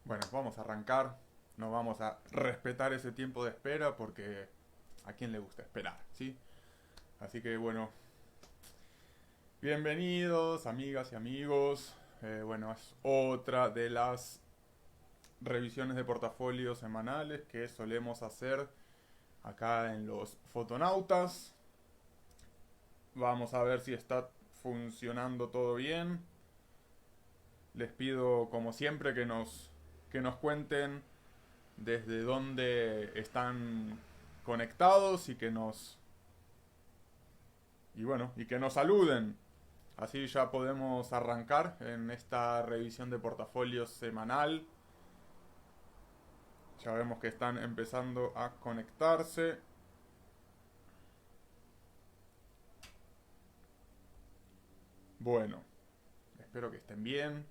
Bueno, vamos a arrancar. No vamos a respetar ese tiempo de espera porque a quién le gusta esperar, ¿sí? Así que bueno, bienvenidos amigas y amigos. Bueno, es otra de las revisiones de portafolio semanales que solemos hacer acá en los fotonautas. Vamos a ver si está funcionando todo bien. Les pido como siempre que nos cuenten desde dónde están conectados y que nos saluden. Así ya podemos arrancar en esta revisión de portafolios semanal. Ya vemos que están empezando a conectarse. Bueno, espero que estén bien.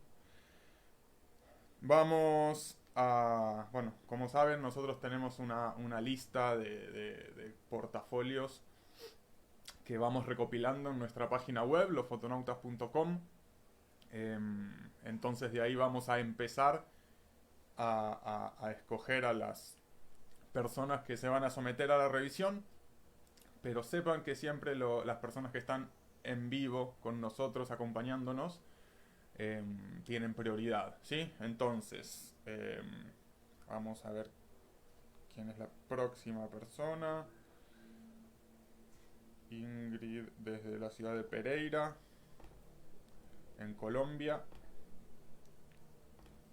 Vamos a... Bueno, como saben, nosotros tenemos una lista de portafolios que vamos recopilando en nuestra página web, losfotonautas.com. Entonces de ahí vamos a empezar a escoger a las personas que se van a someter a la revisión, pero sepan que siempre las personas que están en vivo con nosotros acompañándonos tienen prioridad, ¿sí? Entonces, vamos a ver quién es la próxima persona. Ingrid desde la ciudad de Pereira, en Colombia.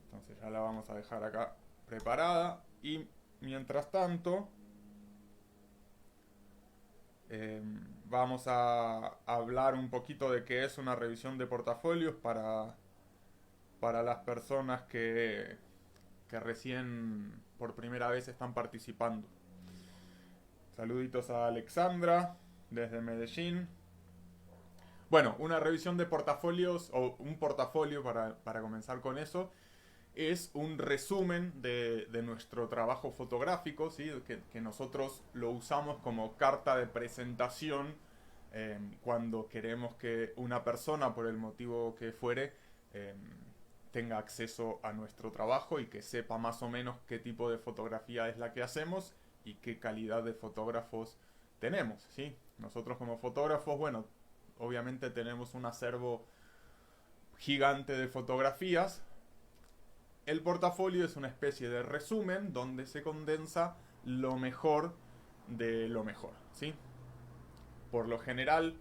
Entonces ya la vamos a dejar acá preparada. Y mientras tanto, vamos a hablar un poquito de qué es una revisión de portafolios para las personas que recién por primera vez están participando. Saluditos a Alexandra desde Medellín. Bueno, una revisión de portafolios o un portafolio para comenzar con eso es un resumen de nuestro trabajo fotográfico, ¿sí? Que nosotros lo usamos como carta de presentación cuando queremos que una persona, por el motivo que fuere, eh, tenga acceso a nuestro trabajo y que sepa más o menos qué tipo de fotografía es la que hacemos y qué calidad de fotógrafos tenemos, ¿sí? Nosotros como fotógrafos, bueno, obviamente tenemos un acervo gigante de fotografías. El portafolio es una especie de resumen donde se condensa lo mejor de lo mejor, ¿sí? Por lo general,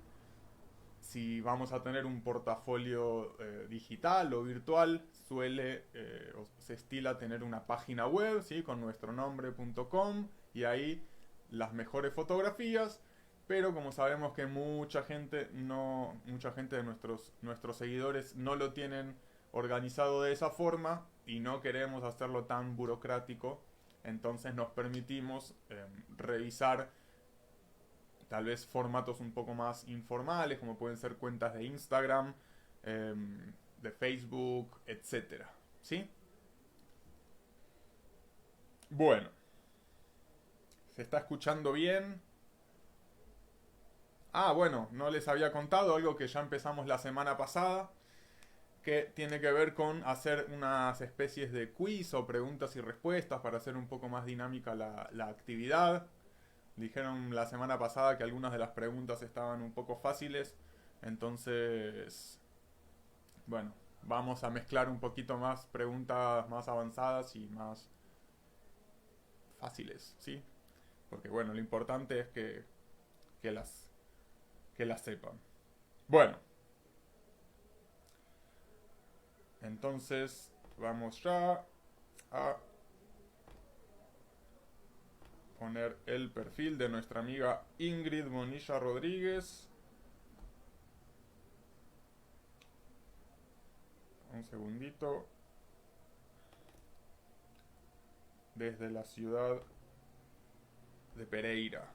si vamos a tener un portafolio digital o virtual, o se estila tener una página web, ¿sí? Con nuestro nombre.com y ahí las mejores fotografías, pero como sabemos que mucha gente de nuestros seguidores no lo tienen organizado de esa forma y no queremos hacerlo tan burocrático, entonces nos permitimos revisar tal vez formatos un poco más informales, como pueden ser cuentas de Instagram, eh, de Facebook, etcétera. ¿Sí? Bueno, ¿se está escuchando bien? Ah, bueno, no les había contado algo que ya empezamos la semana pasada, que tiene que ver con hacer unas especies de quiz o preguntas y respuestas para hacer un poco más dinámica la actividad. Dijeron la semana pasada que algunas de las preguntas estaban un poco fáciles, entonces, bueno, vamos a mezclar un poquito más preguntas más avanzadas y más fáciles, ¿sí? Porque bueno, lo importante es que las, que las sepan. Bueno, entonces vamos ya a poner el perfil de nuestra amiga Ingrid Bonilla Rodríguez. Un segundito. Desde la ciudad de Pereira,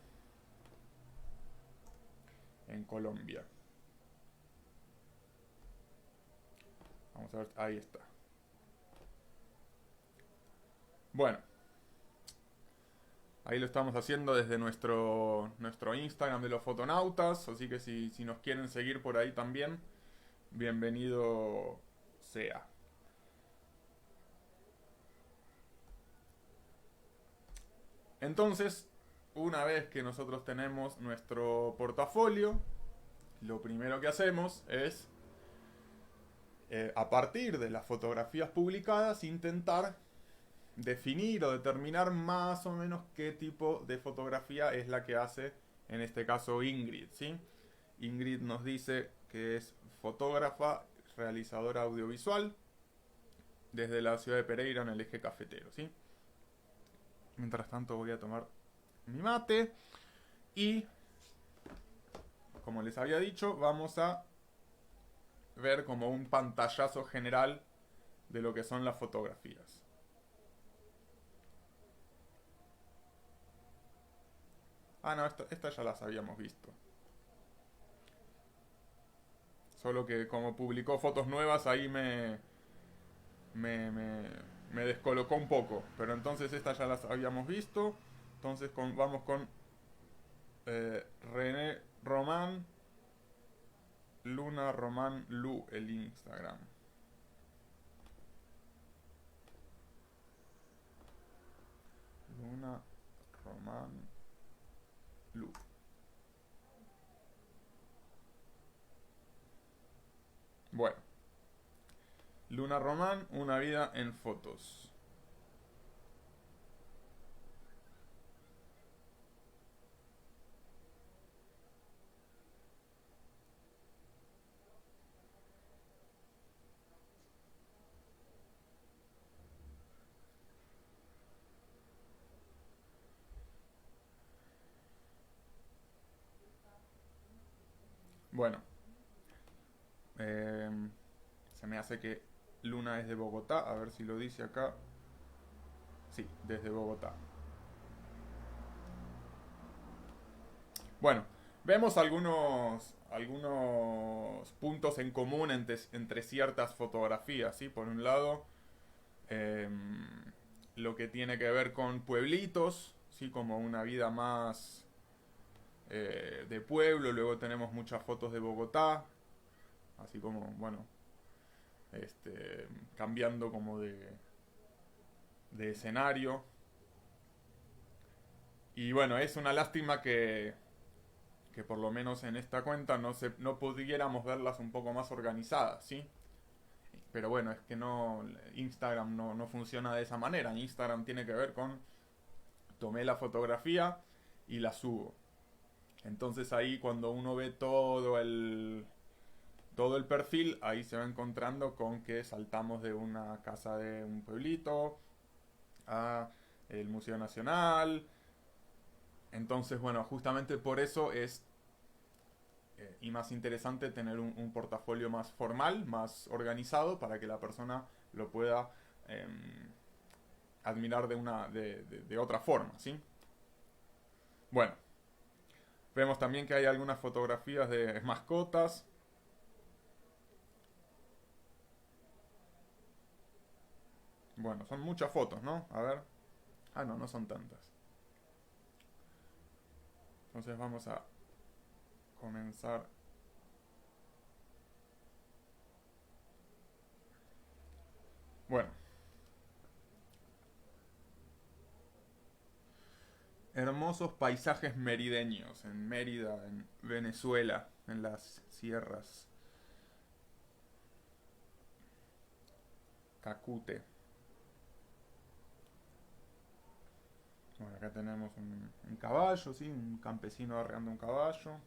en Colombia. Vamos a ver, ahí está. Bueno, ahí lo estamos haciendo desde nuestro Instagram de los fotonautas, así que si nos quieren seguir por ahí también, bienvenido sea. Entonces, una vez que nosotros tenemos nuestro portafolio, lo primero que hacemos es, a partir de las fotografías publicadas, intentar definir o determinar más o menos qué tipo de fotografía es la que hace, en este caso, Ingrid, ¿sí? Ingrid nos dice que es fotógrafa, realizadora audiovisual, desde la ciudad de Pereira en el eje cafetero, ¿sí? Mientras tanto voy a tomar mi mate y, como les había dicho, vamos a ver como un pantallazo general de lo que son las fotografías. Ah, no, esta ya las habíamos visto. Solo que como publicó fotos nuevas, ahí me, me, me descolocó un poco. Pero entonces estas ya las habíamos visto. Entonces vamos con René Román, Luna Román Lu, el Instagram. Luna Román Lu. Bueno, Luna Román, una vida en fotos. Bueno, eh, se me hace que Luna es de Bogotá, a ver si lo dice acá. Sí, desde Bogotá. Bueno, vemos algunos puntos en común entre ciertas fotografías, ¿sí? Por un lado, eh, lo que tiene que ver con pueblitos, ¿sí? Como una vida más de pueblo. Luego tenemos muchas fotos de Bogotá, así como, bueno, cambiando como de escenario. Y bueno, es una lástima que por lo menos en esta cuenta no pudiéramos verlas un poco más organizadas, ¿sí? Pero bueno, es que no, Instagram no funciona de esa manera. Instagram tiene que ver con tomé la fotografía y la subo. Entonces ahí cuando uno ve todo el perfil, ahí se va encontrando con que saltamos de una casa de un pueblito a el Museo Nacional. Entonces, bueno, justamente por eso es y más interesante tener un portafolio más formal, más organizado, para que la persona lo pueda eh, admirar de otra forma, ¿sí? Bueno, vemos también que hay algunas fotografías de mascotas. Bueno, son muchas fotos, ¿no? A ver. Ah, no, no son tantas. Entonces vamos a comenzar. Bueno, hermosos paisajes merideños en Mérida, en Venezuela, en las sierras Cacute. Bueno, acá tenemos un caballo, ¿sí? Un campesino arreando un caballo.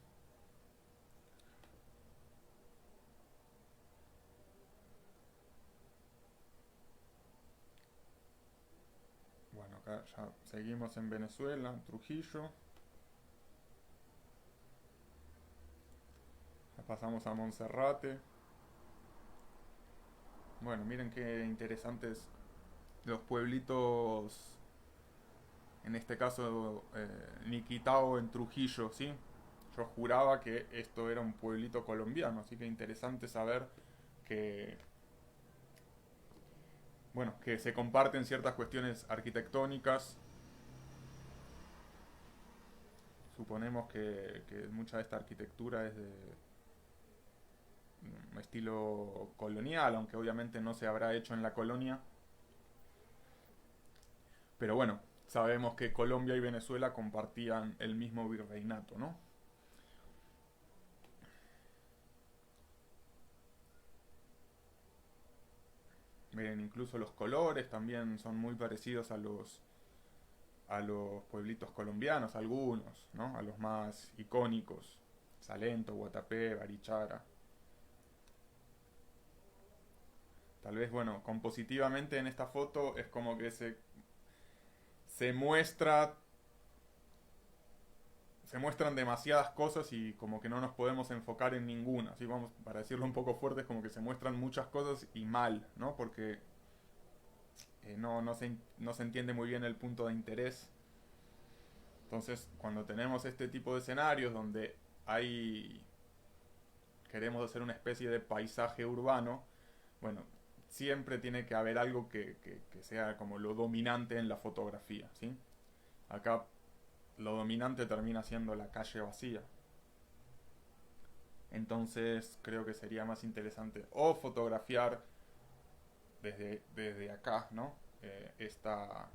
Bueno, acá ya seguimos en Venezuela, Trujillo. Ya pasamos a Monserrate. Bueno, miren qué interesantes los pueblitos, en este caso Niquitao en Trujillo, ¿sí? Yo juraba que esto era un pueblito colombiano, así que interesante saber que, bueno, que se comparten ciertas cuestiones arquitectónicas. Suponemos que mucha de esta arquitectura es de estilo colonial, aunque obviamente no se habrá hecho en la colonia. Pero bueno, sabemos que Colombia y Venezuela compartían el mismo virreinato, ¿no? Miren, incluso los colores también son muy parecidos a los pueblitos colombianos, algunos, ¿no? A los más icónicos, Salento, Guatapé, Barichara. Tal vez, bueno, compositivamente en esta foto es como que se muestra, se muestran demasiadas cosas y como que no nos podemos enfocar en ninguna. Así vamos, para decirlo un poco fuerte, es como que se muestran muchas cosas y mal, ¿no? Porque no se entiende muy bien el punto de interés. Entonces, cuando tenemos este tipo de escenarios donde hay queremos hacer una especie de paisaje urbano, bueno, siempre tiene que haber algo que sea como lo dominante en la fotografía, ¿sí? Acá lo dominante termina siendo la calle vacía. Entonces creo que sería más interesante o fotografiar desde acá, ¿no? Esta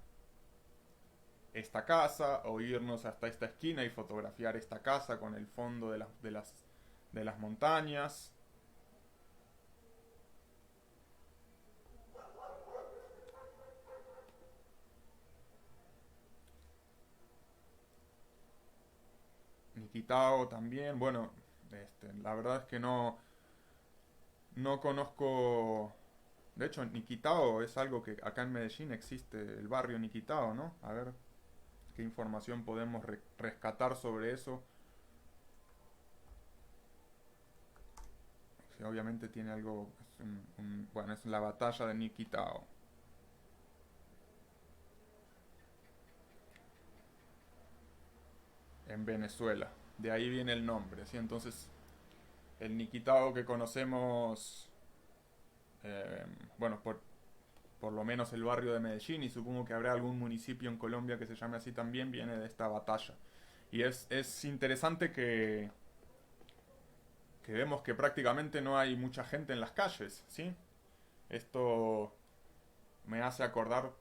casa o irnos hasta esta esquina y fotografiar esta casa con el fondo de las montañas. Niquitao también, bueno, la verdad es que no conozco. De hecho, Niquitao es algo que acá en Medellín existe, el barrio Niquitao, ¿no? A ver qué información podemos rescatar sobre eso. Sí, obviamente tiene algo, bueno, es la batalla de Niquitao en Venezuela. De ahí viene el nombre, ¿sí? Entonces, el Niquitao que conocemos, eh, bueno, por lo menos el barrio de Medellín, y supongo que habrá algún municipio en Colombia que se llame así también, viene de esta batalla. Y es interesante que vemos que prácticamente no hay mucha gente en las calles, ¿sí? Esto me hace acordar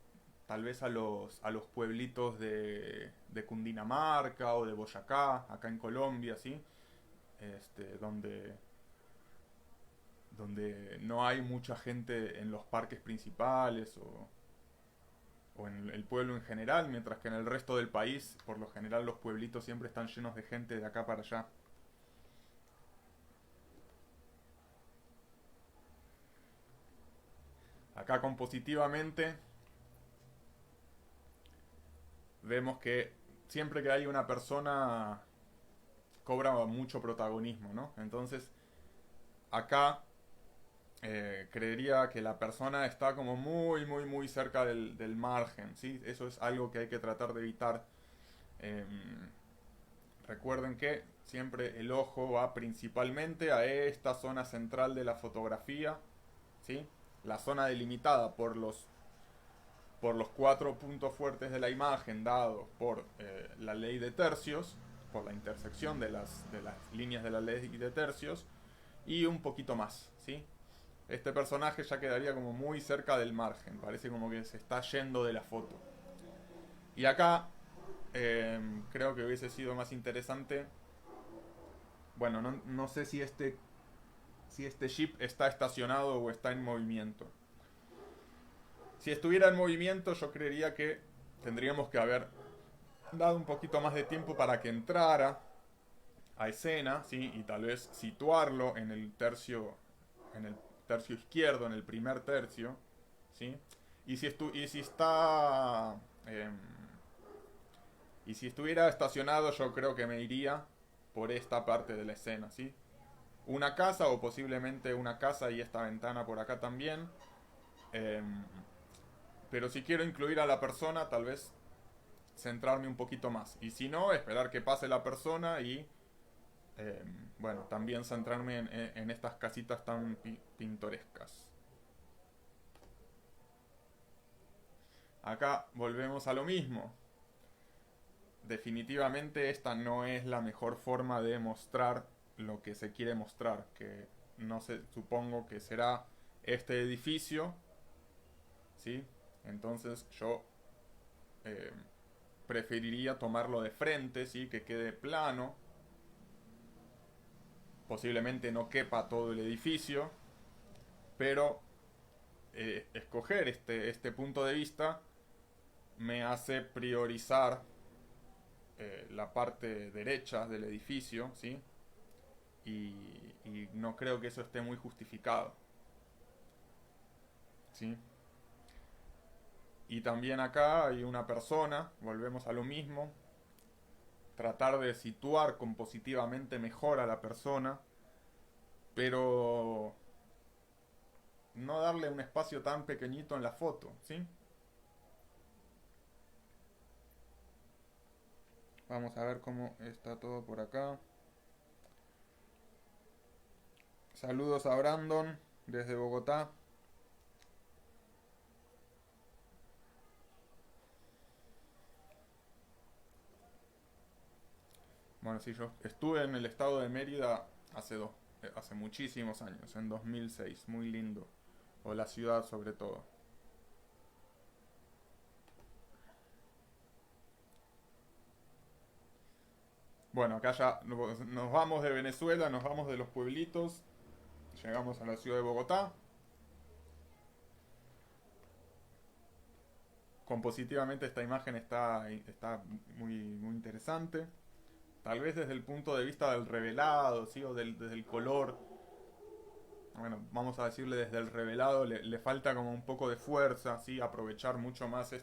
tal vez a los pueblitos de Cundinamarca o de Boyacá, acá en Colombia, ¿sí? Donde, donde no hay mucha gente en los parques principales o en el pueblo en general, mientras que en el resto del país, por lo general, los pueblitos siempre están llenos de gente de acá para allá. Acá compositivamente vemos que siempre que hay una persona cobra mucho protagonismo, ¿no? Entonces, acá creería que la persona está como muy cerca del margen, ¿sí? Eso es algo que hay que tratar de evitar. Eh, Recuerden que siempre el ojo va principalmente a esta zona central de la fotografía, ¿sí? La zona delimitada por los cuatro puntos fuertes de la imagen dados por la ley de tercios, por la intersección de las líneas de la ley de tercios, y un poquito más, ¿sí? Este personaje ya quedaría como muy cerca del margen, parece como que se está yendo de la foto. Y acá creo que hubiese sido más interesante, bueno, no sé si este jeep está estacionado o está en movimiento. Si estuviera en movimiento, yo creería que tendríamos que haber dado un poquito más de tiempo para que entrara a escena, ¿sí? Y tal vez situarlo en el tercio izquierdo, en el primer tercio, ¿sí? Y si está, eh, y si estuviera estacionado, yo creo que me iría por esta parte de la escena, ¿sí? Una casa o posiblemente una casa y esta ventana por acá también. Eh, pero si quiero incluir a la persona, tal vez centrarme un poquito más. Y si no, esperar que pase la persona y, eh, bueno, también centrarme en estas casitas tan pintorescas. Acá volvemos a lo mismo. Definitivamente esta no es la mejor forma de mostrar lo que se quiere mostrar, que no sé, supongo que será este edificio, ¿sí? Entonces yo preferiría tomarlo de frente, ¿sí? Que quede plano. Posiblemente no quepa todo el edificio, pero escoger este punto de vista me hace priorizar la parte derecha del edificio, ¿sí? Y no creo que eso esté muy justificado, ¿sí? Y también acá hay una persona, volvemos a lo mismo, tratar de situar compositivamente mejor a la persona, pero no darle un espacio tan pequeñito en la foto, ¿sí? Vamos a ver cómo está todo por acá. Saludos a Brandon desde Bogotá. Bueno, sí, yo estuve en el estado de Mérida hace muchísimos años, en 2006, muy lindo. O la ciudad sobre todo. Bueno, acá ya nos vamos de Venezuela, nos vamos de los pueblitos, llegamos a la ciudad de Bogotá. Compositivamente esta imagen está muy interesante. Tal vez desde el punto de vista del revelado, ¿sí? O desde el color. Bueno, vamos a decirle desde el revelado le falta como un poco de fuerza, ¿sí? Aprovechar mucho más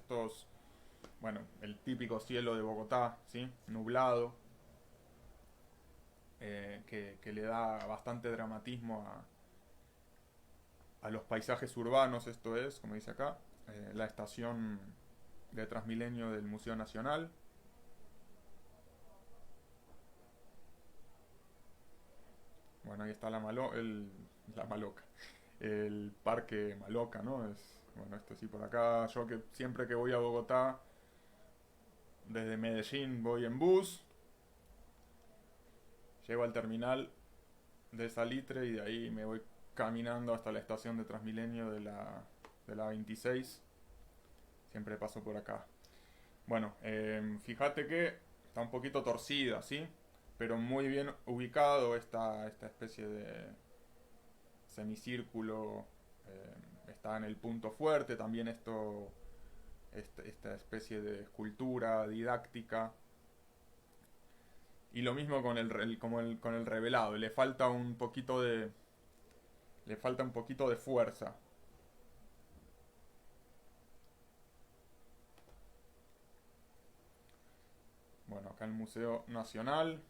bueno, el típico cielo de Bogotá, ¿sí? Nublado, que le da bastante dramatismo a los paisajes urbanos, esto es, como dice acá, la estación de Transmilenio del Museo Nacional. Bueno, ahí está la Maloca, el Parque Maloca, ¿no? Bueno, esto sí por acá, yo que siempre que voy a Bogotá, desde Medellín voy en bus, llego al terminal de Salitre y de ahí me voy caminando hasta la estación de Transmilenio de la 26. Siempre paso por acá. Bueno, fíjate que está un poquito torcida, ¿sí? Pero muy bien ubicado esta especie de semicírculo. Está en el punto fuerte, también esta especie de escultura didáctica. Y lo mismo con el revelado, le falta un poquito de fuerza. Bueno, acá el Museo Nacional.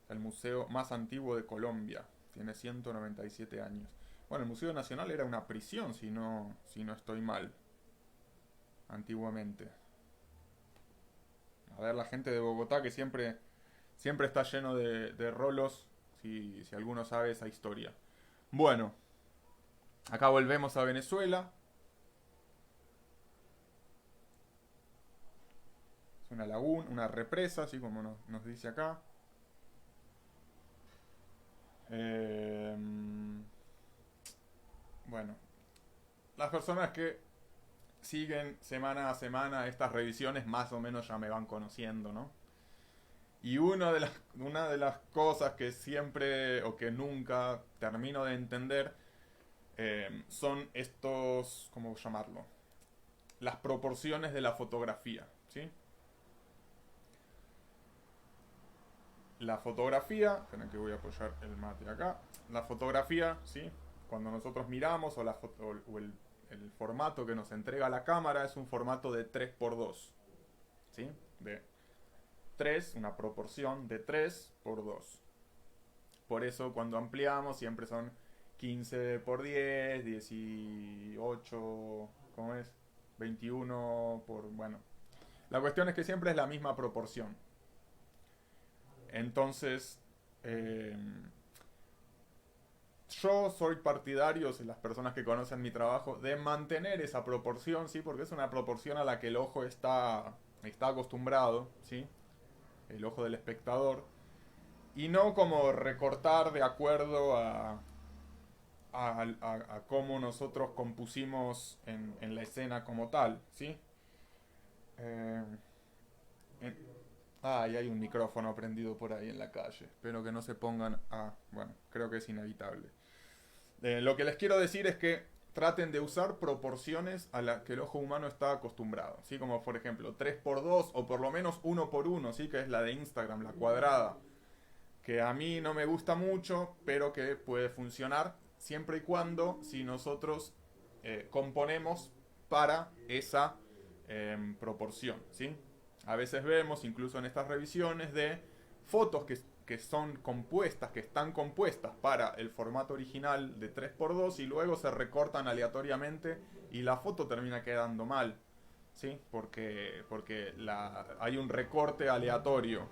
El museo más antiguo de Colombia. Tiene 197 años. Bueno, el Museo Nacional era una prisión, si no estoy mal. Antiguamente. A ver, la gente de Bogotá que siempre está lleno de rolos, si alguno sabe esa historia. Bueno, acá volvemos a Venezuela. Es una laguna, una represa, así como nos dice acá. Eh, bueno, las personas que siguen semana a semana estas revisiones más o menos ya me van conociendo, ¿no? Y una de las cosas que siempre o que nunca termino de entender son ¿cómo llamarlo? Las proporciones de la fotografía, ¿sí? La fotografía, esperen que voy a apoyar el mate acá. La fotografía, ¿sí? Cuando nosotros miramos o el formato que nos entrega la cámara es un formato de 3x2, ¿sí? De 3, una proporción de 3x2. Por eso cuando ampliamos siempre son 15x10, 18, ¿cómo es? 21 por, bueno. La cuestión es que siempre es la misma proporción. Entonces, eh, yo soy partidario, si las personas que conocen mi trabajo, de mantener esa proporción, ¿sí? Porque es una proporción a la que el ojo está acostumbrado, ¿sí? El ojo del espectador. Y no como recortar de acuerdo a cómo nosotros compusimos en la escena como tal, ¿sí? Eh, en- y hay un micrófono prendido por ahí en la calle. Espero que no se pongan... bueno, creo que es inevitable. Lo que les quiero decir es que traten de usar proporciones a las que el ojo humano está acostumbrado, ¿sí? Como por ejemplo 3 por 2 o por lo menos 1 por 1, ¿sí? Que es la de Instagram, la cuadrada, que a mí no me gusta mucho, pero que puede funcionar siempre y cuando si nosotros componemos para esa proporción, ¿sí? A veces vemos, incluso en estas revisiones, de fotos que son compuestas, que están compuestas para el formato original de 3 por 2 y luego se recortan aleatoriamente y la foto termina quedando mal, ¿sí? Porque hay un recorte aleatorio.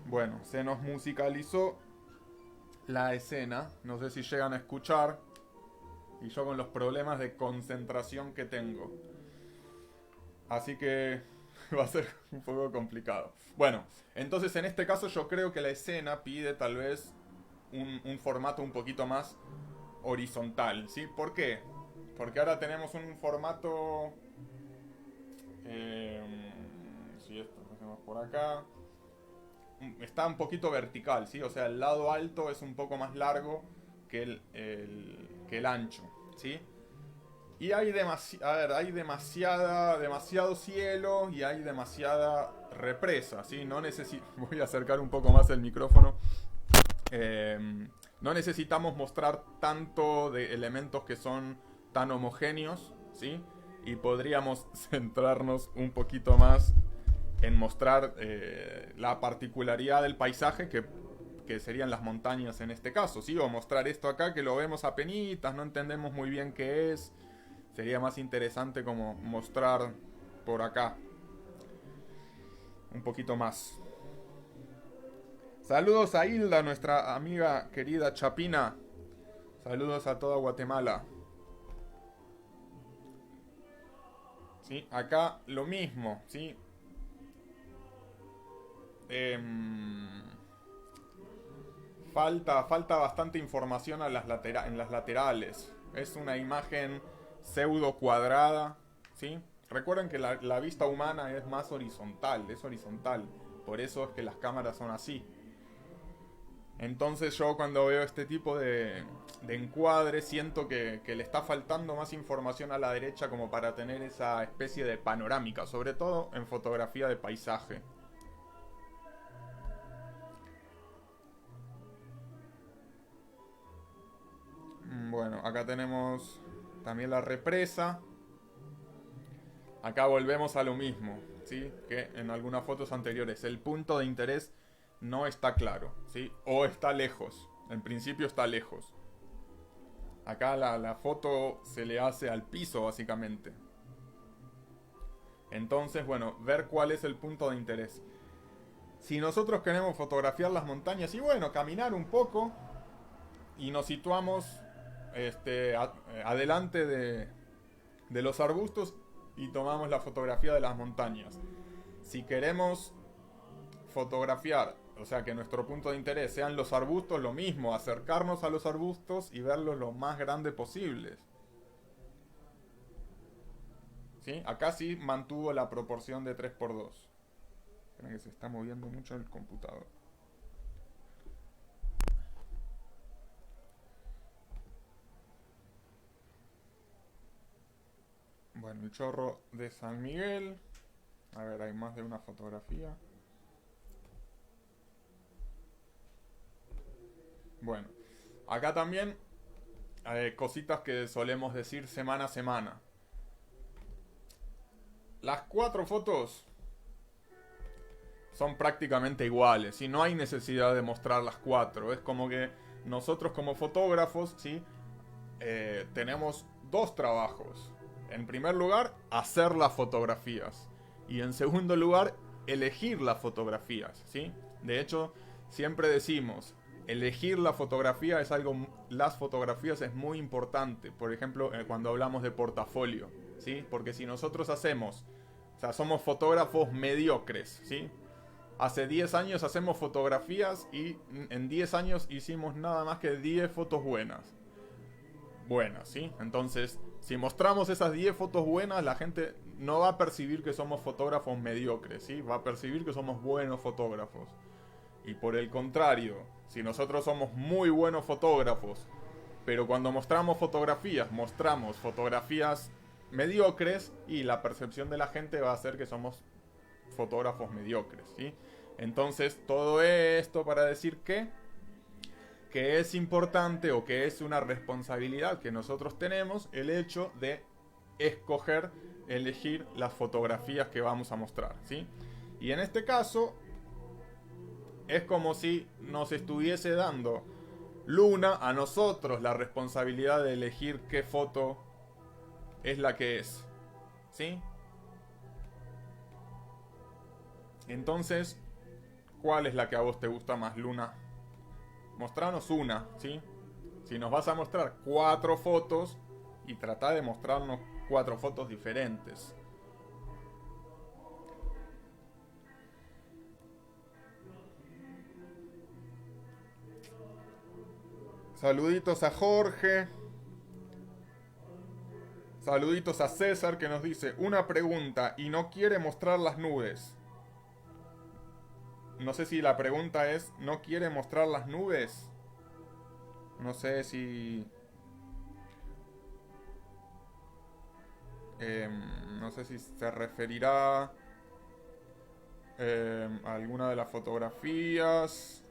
Bueno, se nos musicalizó la escena, no sé si llegan a escuchar, y yo con los problemas de concentración que tengo. Así que va a ser un poco complicado. Bueno, entonces en este caso yo creo que la escena pide tal vez un formato un poquito más horizontal, ¿sí? ¿Por qué? Porque ahora tenemos un formato... eh, si esto lo hacemos por acá... Está un poquito vertical, ¿sí? O sea, el lado alto es un poco más largo que que el ancho, ¿sí? Y hay demasiado cielo y hay demasiada represa, ¿sí? No necesito... Voy a acercar un poco más el micrófono. Eh, no necesitamos mostrar tanto de elementos que son tan homogéneos, ¿sí? Y podríamos centrarnos un poquito más en mostrar la particularidad del paisaje que serían las montañas en este caso, ¿sí? O mostrar esto acá que lo vemos a penitas, no entendemos muy bien qué es. Sería más interesante como mostrar por acá un poquito más. Saludos a Hilda, nuestra amiga querida Chapina. Saludos a toda Guatemala. ¿Sí? Acá lo mismo, ¿sí? Em, falta bastante información en las laterales. Es una imagen pseudo cuadrada, ¿sí? Recuerden que la vista humana es más horizontal, es horizontal. Por eso es que las cámaras son así. Entonces yo cuando veo este tipo de encuadre siento que le está faltando más información a la derecha como para tener esa especie de panorámica, sobre todo en fotografía de paisaje. Bueno, acá tenemos también la represa. Acá volvemos a lo mismo, ¿sí? Que en algunas fotos anteriores. El punto de interés no está claro, ¿sí? O está lejos. En principio está lejos. Acá la foto se le hace al piso, básicamente. Entonces, bueno, ver cuál es el punto de interés. Si nosotros queremos fotografiar las montañas y bueno, caminar un poco y nos situamos adelante de los arbustos y tomamos la fotografía de las montañas. Si queremos fotografiar, o sea, que nuestro punto de interés sean los arbustos, lo mismo, acercarnos a los arbustos y verlos lo más grande posibles. ¿Sí? Acá sí mantuvo la proporción de 3 por 2. Esperen que se está moviendo mucho el computador. Bueno, el chorro de San Miguel. A ver, hay más de una fotografía. Bueno, acá también hay cositas que solemos decir semana a semana. Las 4 fotos son prácticamente iguales y no hay necesidad de mostrar las 4. Es como que nosotros como fotógrafos, ¿sí? Tenemos 2 trabajos. En primer lugar, hacer las fotografías. Y en segundo lugar, elegir las fotografías, ¿sí? De hecho, siempre decimos, elegir la fotografía es algo... Las fotografías es muy importante. Por ejemplo, cuando hablamos de portafolio, ¿sí? Porque si nosotros hacemos... O sea, somos fotógrafos mediocres, ¿sí? hace 10 años hacemos fotografías y en 10 años hicimos nada más que 10 fotos buenas. Buenas, ¿sí? Entonces, si mostramos esas 10 fotos buenas, la gente no va a percibir que somos fotógrafos mediocres, ¿sí? Va a percibir que somos buenos fotógrafos. Y por el contrario, si nosotros somos muy buenos fotógrafos, pero cuando mostramos fotografías mediocres, y la percepción de la gente va a ser que somos fotógrafos mediocres, ¿sí? Entonces, todo esto para decir que es importante, o que es una responsabilidad que nosotros tenemos, el hecho de elegir las fotografías que vamos a mostrar, ¿sí? Y en este caso es como si nos estuviese dando Luna a nosotros la responsabilidad de elegir qué foto es la que es, ¿sí? Entonces, ¿cuál es la que a vos te gusta más, Luna? Mostranos una, ¿sí? Si nos vas a mostrar 4 fotos, y trata de mostrarnos 4 fotos diferentes. Saluditos a Jorge. Saluditos a César, que nos dice una pregunta y no quiere mostrar las nubes. No sé si la pregunta es, ¿no quiere mostrar las nubes? No sé si... no sé si se referirá a alguna de las fotografías.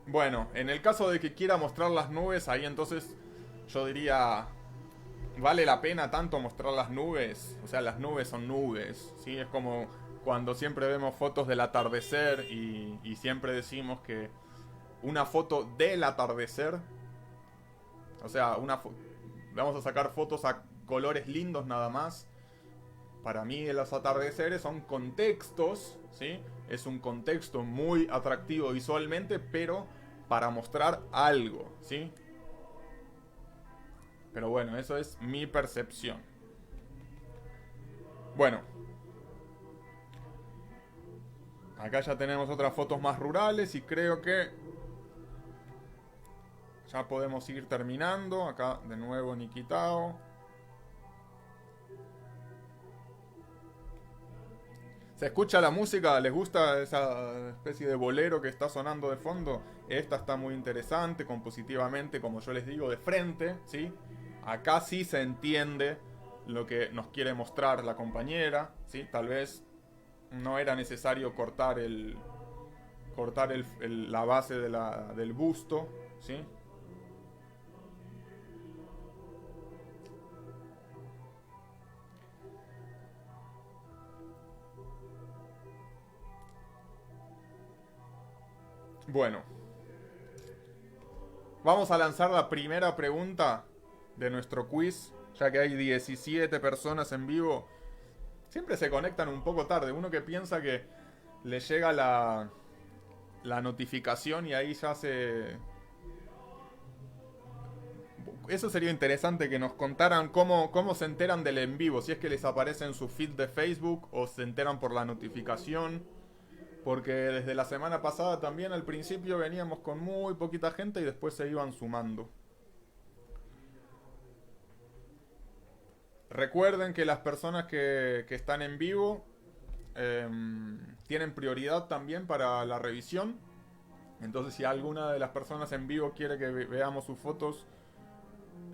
Bueno, en el caso de que quiera mostrar las nubes, ahí entonces yo diría, ¿vale la pena tanto mostrar las nubes? O sea, las nubes son nubes, ¿sí? Es como cuando siempre vemos fotos del atardecer y siempre decimos que una foto del atardecer, o sea, vamos a sacar fotos a colores lindos nada más. Para mí los atardeceres son contextos, ¿sí? Es un contexto muy atractivo visualmente, pero para mostrar algo, ¿sí? Pero bueno, eso es mi percepción. Bueno. Acá ya tenemos otras fotos más rurales y creo que ya podemos ir terminando. Acá de nuevo Nikitao. ¿Se escucha la música? ¿Les gusta esa especie de bolero que está sonando de fondo? Esta está muy interesante, compositivamente, como yo les digo, de frente, ¿sí? Acá sí se entiende lo que nos quiere mostrar la compañera, ¿sí? Tal vez no era necesario cortar la base del busto, ¿sí? Bueno, vamos a lanzar la primera pregunta de nuestro quiz, ya que hay 17 personas en vivo. Siempre se conectan un poco tarde. Uno que piensa que le llega la notificación y ahí ya se... Eso sería interesante que nos contaran cómo se enteran del en vivo. Si es que les aparece en su feed de Facebook o se enteran por la notificación. Porque desde la semana pasada también al principio veníamos con muy poquita gente y después se iban sumando. Recuerden que las personas que están en vivo tienen prioridad también para la revisión. Entonces si alguna de las personas en vivo quiere que veamos sus fotos,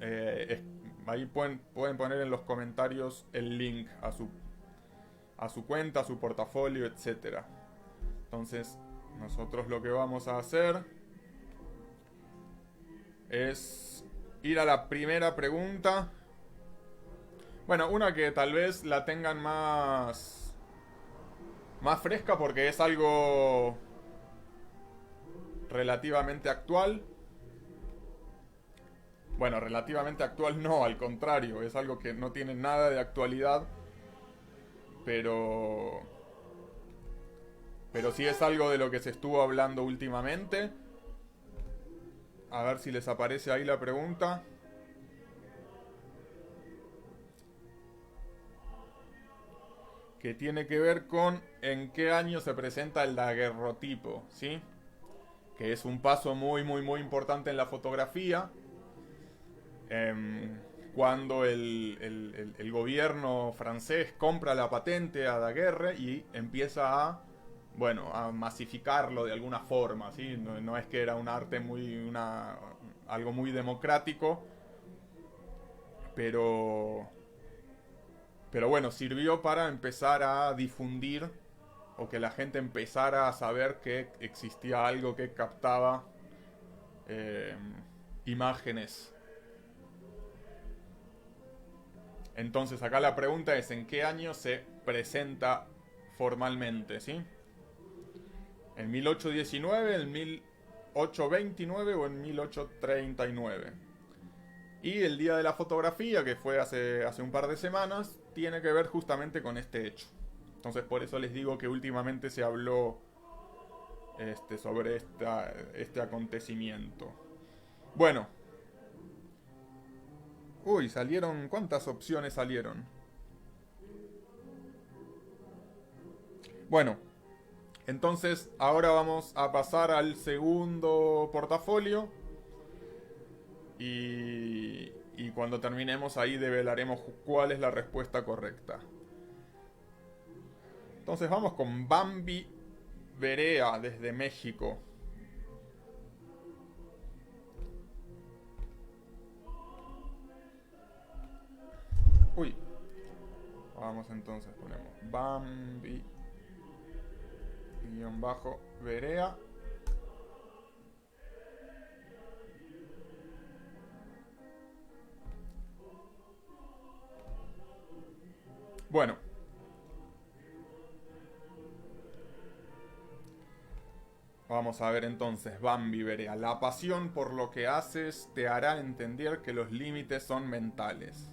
ahí pueden poner en los comentarios el link a su cuenta, a su portafolio, etcétera. Entonces, nosotros lo que vamos a hacer es ir a la primera pregunta. Bueno, una que tal vez la tengan más fresca porque es algo relativamente actual. Bueno, relativamente actual no, al contrario, es algo que no tiene nada de actualidad, pero sí es algo de lo que se estuvo hablando últimamente. A ver si les aparece ahí la pregunta. que tiene que ver con en qué año se presenta el daguerrotipo, ¿sí? Que es un paso muy, muy, muy importante en la fotografía. Em, Cuando el gobierno francés compra la patente a Daguerre y empieza a, bueno, a masificarlo de alguna forma, ¿sí? No es que era un arte algo muy democrático, pero, pero bueno, sirvió para empezar a difundir o que la gente empezara a saber que existía algo que captaba eh, imágenes. Entonces acá la pregunta es en qué año se presenta formalmente, ¿sí? ¿En 1819, en 1829 o en 1839? Y el día de la fotografía, que fue hace un par de semanas, tiene que ver justamente con este hecho. Entonces por eso les digo que últimamente se habló sobre este acontecimiento. Bueno. Uy, salieron... ¿Cuántas opciones salieron? Bueno, entonces ahora vamos a pasar al segundo portafolio. Y cuando terminemos ahí develaremos cuál es la respuesta correcta. Entonces vamos con Bambi Berea desde México. Uy. Vamos entonces, ponemos Bambi guión bajo Berea. Bueno. Vamos a ver entonces, Bambi Berea. La pasión por lo que haces te hará entender que los límites son mentales.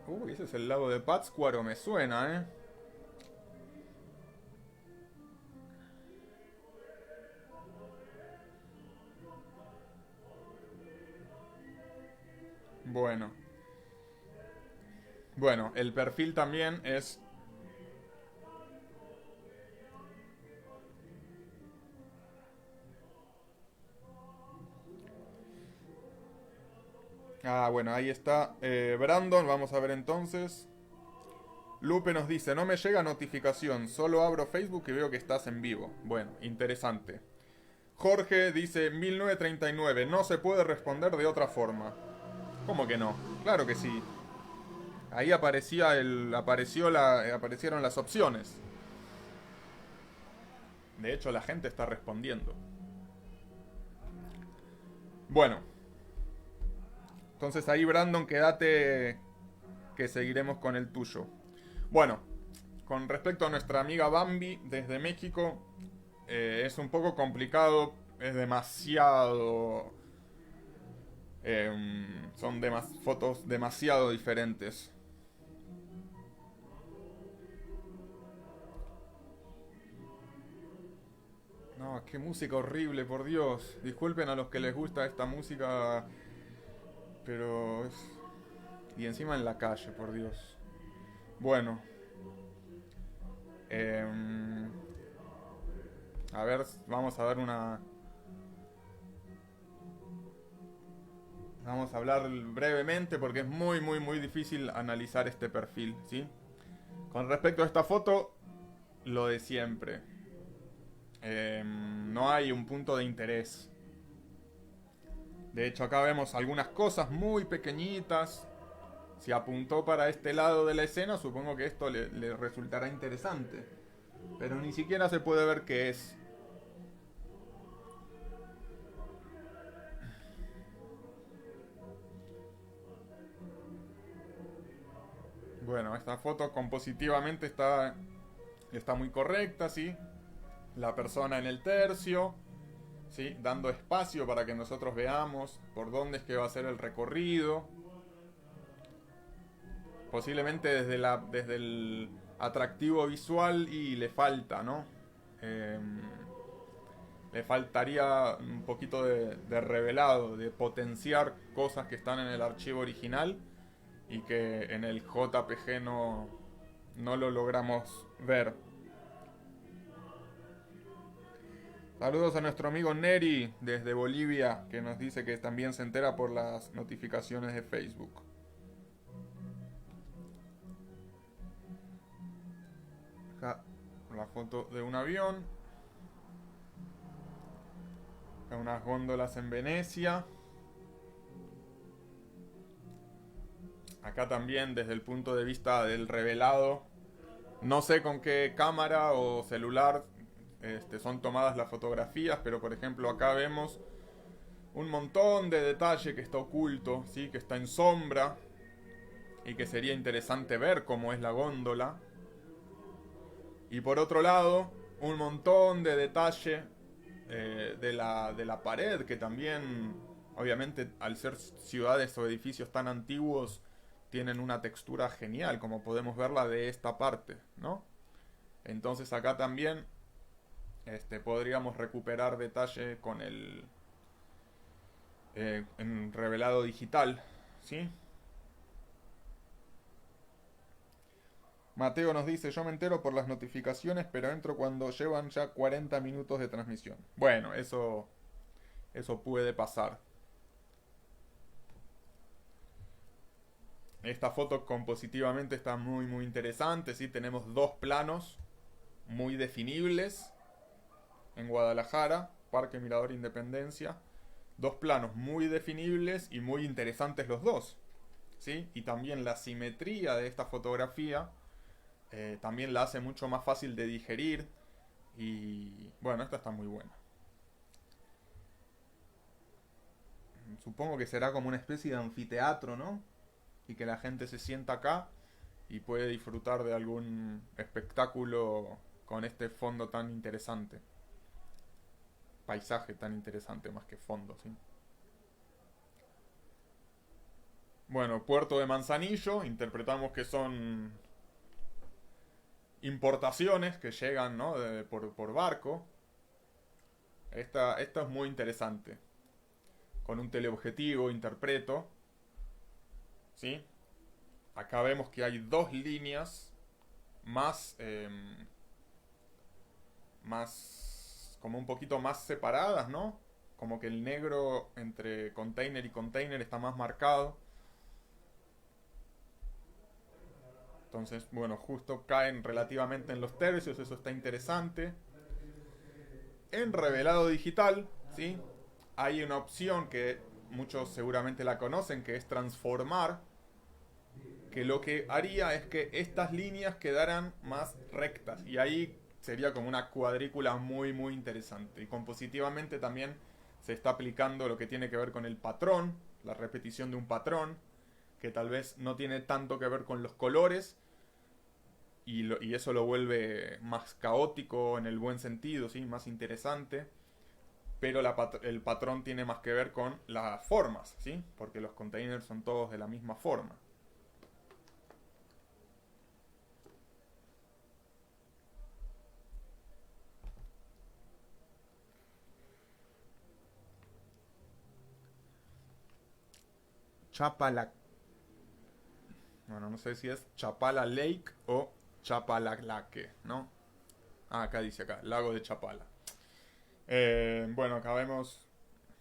Uy, ese es el lago de Pátzcuaro, me suena, ¿eh? Bueno. Bueno, el perfil también es... Ah, bueno, ahí está Brandon, vamos a ver entonces. Lupe nos dice, no me llega notificación, solo abro Facebook y veo que estás en vivo. Bueno, interesante. Jorge dice 1939, no se puede responder de otra forma. ¿Cómo que no? Claro que sí. Ahí aparecieron las opciones. De hecho, la gente está respondiendo. Bueno, entonces ahí Brandon, quédate que seguiremos con el tuyo. Bueno, con respecto a nuestra amiga Bambi desde México, es un poco complicado, es demasiado... son fotos demasiado diferentes. No, qué música horrible, por Dios. Disculpen a los que les gusta esta música, pero es... Y encima en la calle, por Dios. Bueno. em, a ver, vamos a dar una... Vamos a hablar brevemente porque es muy, muy, muy difícil analizar este perfil, ¿sí? Con respecto a esta foto, lo de siempre. No hay un punto de interés. De hecho, acá vemos algunas cosas muy pequeñitas. Si apuntó para este lado de la escena, supongo que esto le resultará interesante. Pero ni siquiera se puede ver qué es. Bueno, esta foto compositivamente está muy correcta, ¿sí? La persona en el tercio, ¿sí? Dando espacio para que nosotros veamos por dónde es que va a ser el recorrido. Posiblemente desde el atractivo visual y le falta, ¿no? le faltaría un poquito de revelado, de potenciar cosas que están en el archivo original y que en el JPG no lo logramos ver. Saludos a nuestro amigo Neri desde Bolivia, que nos dice que también se entera por las notificaciones de Facebook. Acá la foto de un avión. Acá unas góndolas en Venecia. Acá también desde el punto de vista del revelado. No sé con qué cámara o celular son tomadas las fotografías, pero por ejemplo acá vemos un montón de detalle que está oculto, ¿sí? Que está en sombra y que sería interesante ver cómo es la góndola. Y por otro lado, un montón de detalle de la pared, que también, obviamente, al ser ciudades o edificios tan antiguos, tienen una textura genial, como podemos verla de esta parte, ¿no? Entonces acá también podríamos recuperar detalle con el en revelado digital, ¿sí? Mateo nos dice, yo me entero por las notificaciones, pero entro cuando llevan ya 40 minutos de transmisión. Bueno, eso puede pasar. Esta foto compositivamente está muy muy interesante, ¿sí? Tenemos dos planos muy definibles en Guadalajara, Parque Mirador Independencia. Dos planos muy definibles y muy interesantes los dos, ¿sí? Y también la simetría de esta fotografía también la hace mucho más fácil de digerir. Y bueno, esta está muy buena. Supongo que será como una especie de anfiteatro, ¿no? Y que la gente se sienta acá y puede disfrutar de algún espectáculo con este fondo tan interesante. Paisaje tan interesante más que fondo, ¿sí? Bueno, Puerto de Manzanillo, interpretamos que son importaciones que llegan, ¿no? Por barco. Esta es muy interesante. Con un teleobjetivo interpreto, ¿sí? Acá vemos que hay dos líneas más, más, como un poquito más separadas, ¿no? Como que el negro entre container y container está más marcado. Entonces, bueno, justo caen relativamente en los tercios, eso está interesante. En revelado digital, ¿sí? Hay una opción que muchos seguramente la conocen, que es transformar, que lo que haría es que estas líneas quedaran más rectas. Y ahí sería como una cuadrícula muy, muy interesante. Y compositivamente también se está aplicando lo que tiene que ver con el patrón, la repetición de un patrón, que tal vez no tiene tanto que ver con los colores, y eso lo vuelve más caótico en el buen sentido, ¿sí? Más interesante. Pero el patrón tiene más que ver con las formas, ¿sí? Porque los containers son todos de la misma forma. Chapala. Bueno, no sé si es Chapala Lake o Chapalaque, ¿no? Ah, acá dice acá, lago de Chapala. Bueno, acá vemos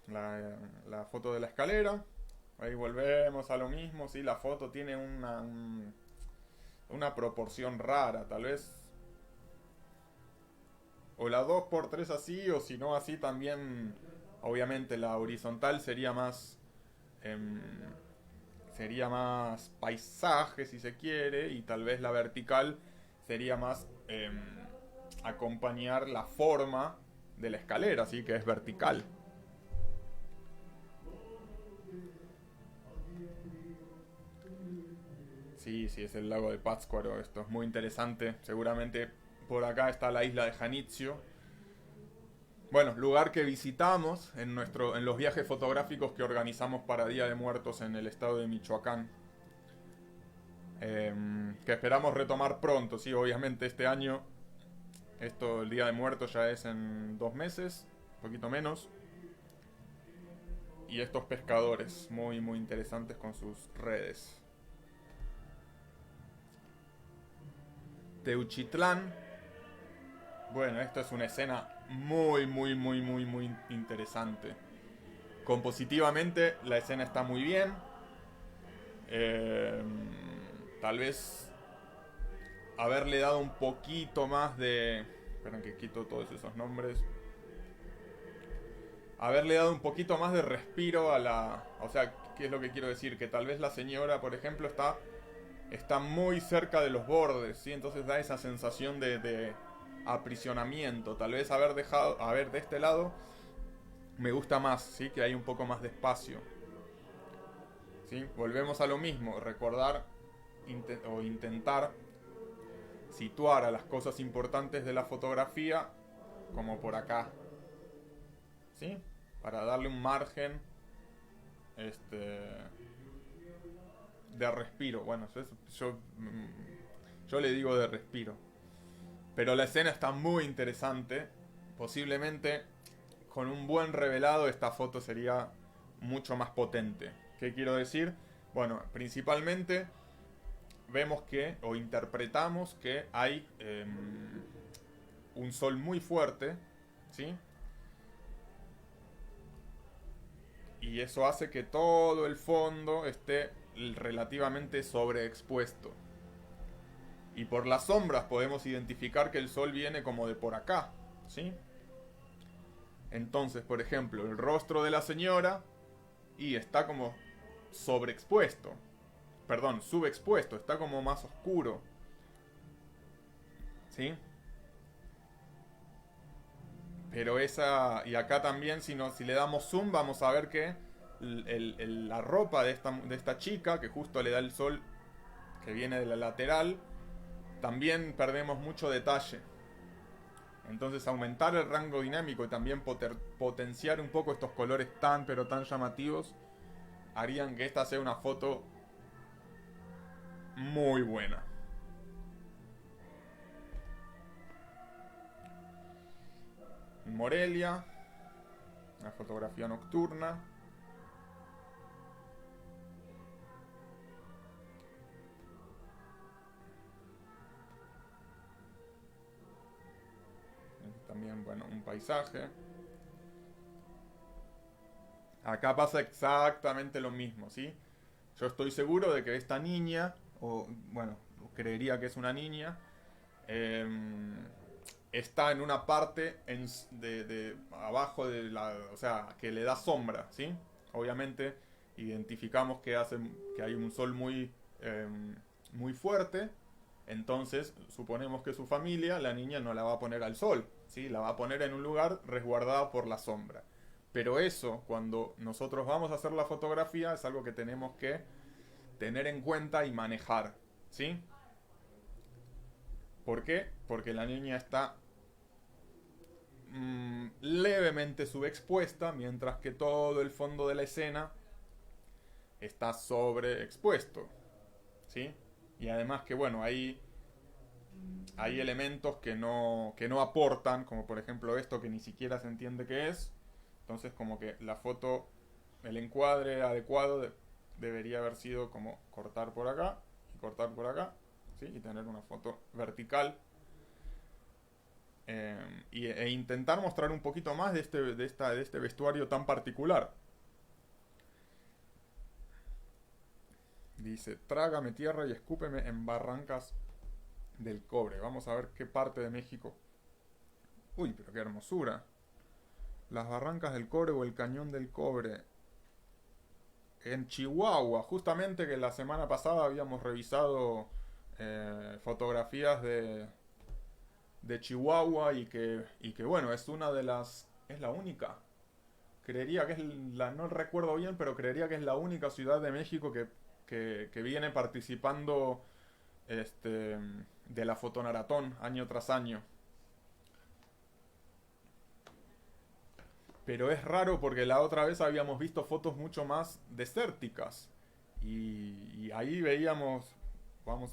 la foto de la escalera. Ahí volvemos a lo mismo, sí, la foto tiene una proporción rara, tal vez. O la 2x3 así, o si no así también, obviamente la horizontal em, sería más paisaje si se quiere, y tal vez la vertical sería más acompañar la forma de la escalera, así que es vertical. Sí, sí, es el lago de Pátzcuaro, esto es muy interesante. Seguramente por acá está la isla de Janitzio. Bueno, lugar que visitamos en los viajes fotográficos que organizamos para Día de Muertos en el estado de Michoacán. Que esperamos retomar pronto, sí, obviamente este año. El Día de Muertos ya es en 2 meses. un poquito menos. Y estos pescadores, muy muy interesantes con sus redes. Teuchitlán. Bueno, esto es una escena muy muy muy muy muy interesante. Compositivamente la escena está muy bien. Eh, Tal vez haberle dado un poquito más de... Esperen que quito todos esos nombres. Haberle dado un poquito más de respiro a la... O sea, ¿qué es lo que quiero decir? Que tal vez la señora, por ejemplo, está muy cerca de los bordes, ¿sí? Entonces da esa sensación de aprisionamiento. Tal vez haber dejado... A ver, de este lado me gusta más, ¿sí? Que hay un poco más de espacio. ¿Sí? Volvemos a lo mismo, recordar o intentar situar a las cosas importantes de la fotografía como por acá, ¿sí? Para darle un margen este, de respiro. Bueno, yo le digo de respiro. Pero la escena está muy interesante. Posiblemente con un buen revelado esta foto sería mucho más potente. ¿Qué quiero decir? Bueno, principalmente vemos que, o interpretamos que hay un sol muy fuerte, ¿sí? Y eso hace que todo el fondo esté relativamente sobreexpuesto. Y por las sombras podemos identificar que el sol viene como de por acá, ¿sí? Entonces, por ejemplo, el rostro de la señora y está como sobreexpuesto. Perdón, subexpuesto, está como más oscuro. ¿Sí? Pero esa... Y acá también, si le damos zoom, vamos a ver que la ropa de esta chica, que justo le da el sol que viene de la lateral, también perdemos mucho detalle. Entonces aumentar el rango dinámico y también potenciar un poco estos colores tan pero tan llamativos harían que esta sea una foto muy buena. Morelia, una fotografía nocturna. También, bueno, un paisaje. Acá pasa exactamente lo mismo, ¿sí? Yo estoy seguro de que esta niña, o bueno, creería que es una niña, eh, está en una parte de abajo de la, o sea, que le da sombra, ¿sí? Obviamente identificamos que hay un sol eh, muy fuerte, entonces suponemos que su familia, la niña no la va a poner al sol, ¿sí? La va a poner en un lugar resguardada por la sombra. Pero eso, cuando nosotros vamos a hacer la fotografía, es algo que tenemos que tener en cuenta y manejar, ¿sí? ¿Por qué? Porque la niña está levemente subexpuesta, mientras que todo el fondo de la escena está sobreexpuesto, ¿sí? Y además que, bueno, hay elementos que no aportan, como por ejemplo esto que ni siquiera se entiende qué es. Entonces como que la foto, el encuadre adecuado debería haber sido como cortar por acá y cortar por acá, ¿sí? Y tener una foto vertical. E intentar mostrar un poquito más de este vestuario tan particular. Dice, trágame tierra y escúpeme en Barrancas del Cobre. Vamos a ver qué parte de México. Uy, pero qué hermosura. Las Barrancas del Cobre o el Cañón del Cobre. En Chihuahua, justamente que la semana pasada habíamos revisado fotografías de Chihuahua y que bueno, es una de las... Es la única. Creería que es la... No recuerdo bien, pero creería que es la única ciudad de México que viene participando de la fotonaratón año tras año. Pero es raro porque la otra vez habíamos visto fotos mucho más desérticas. Y ahí veíamos, vamos,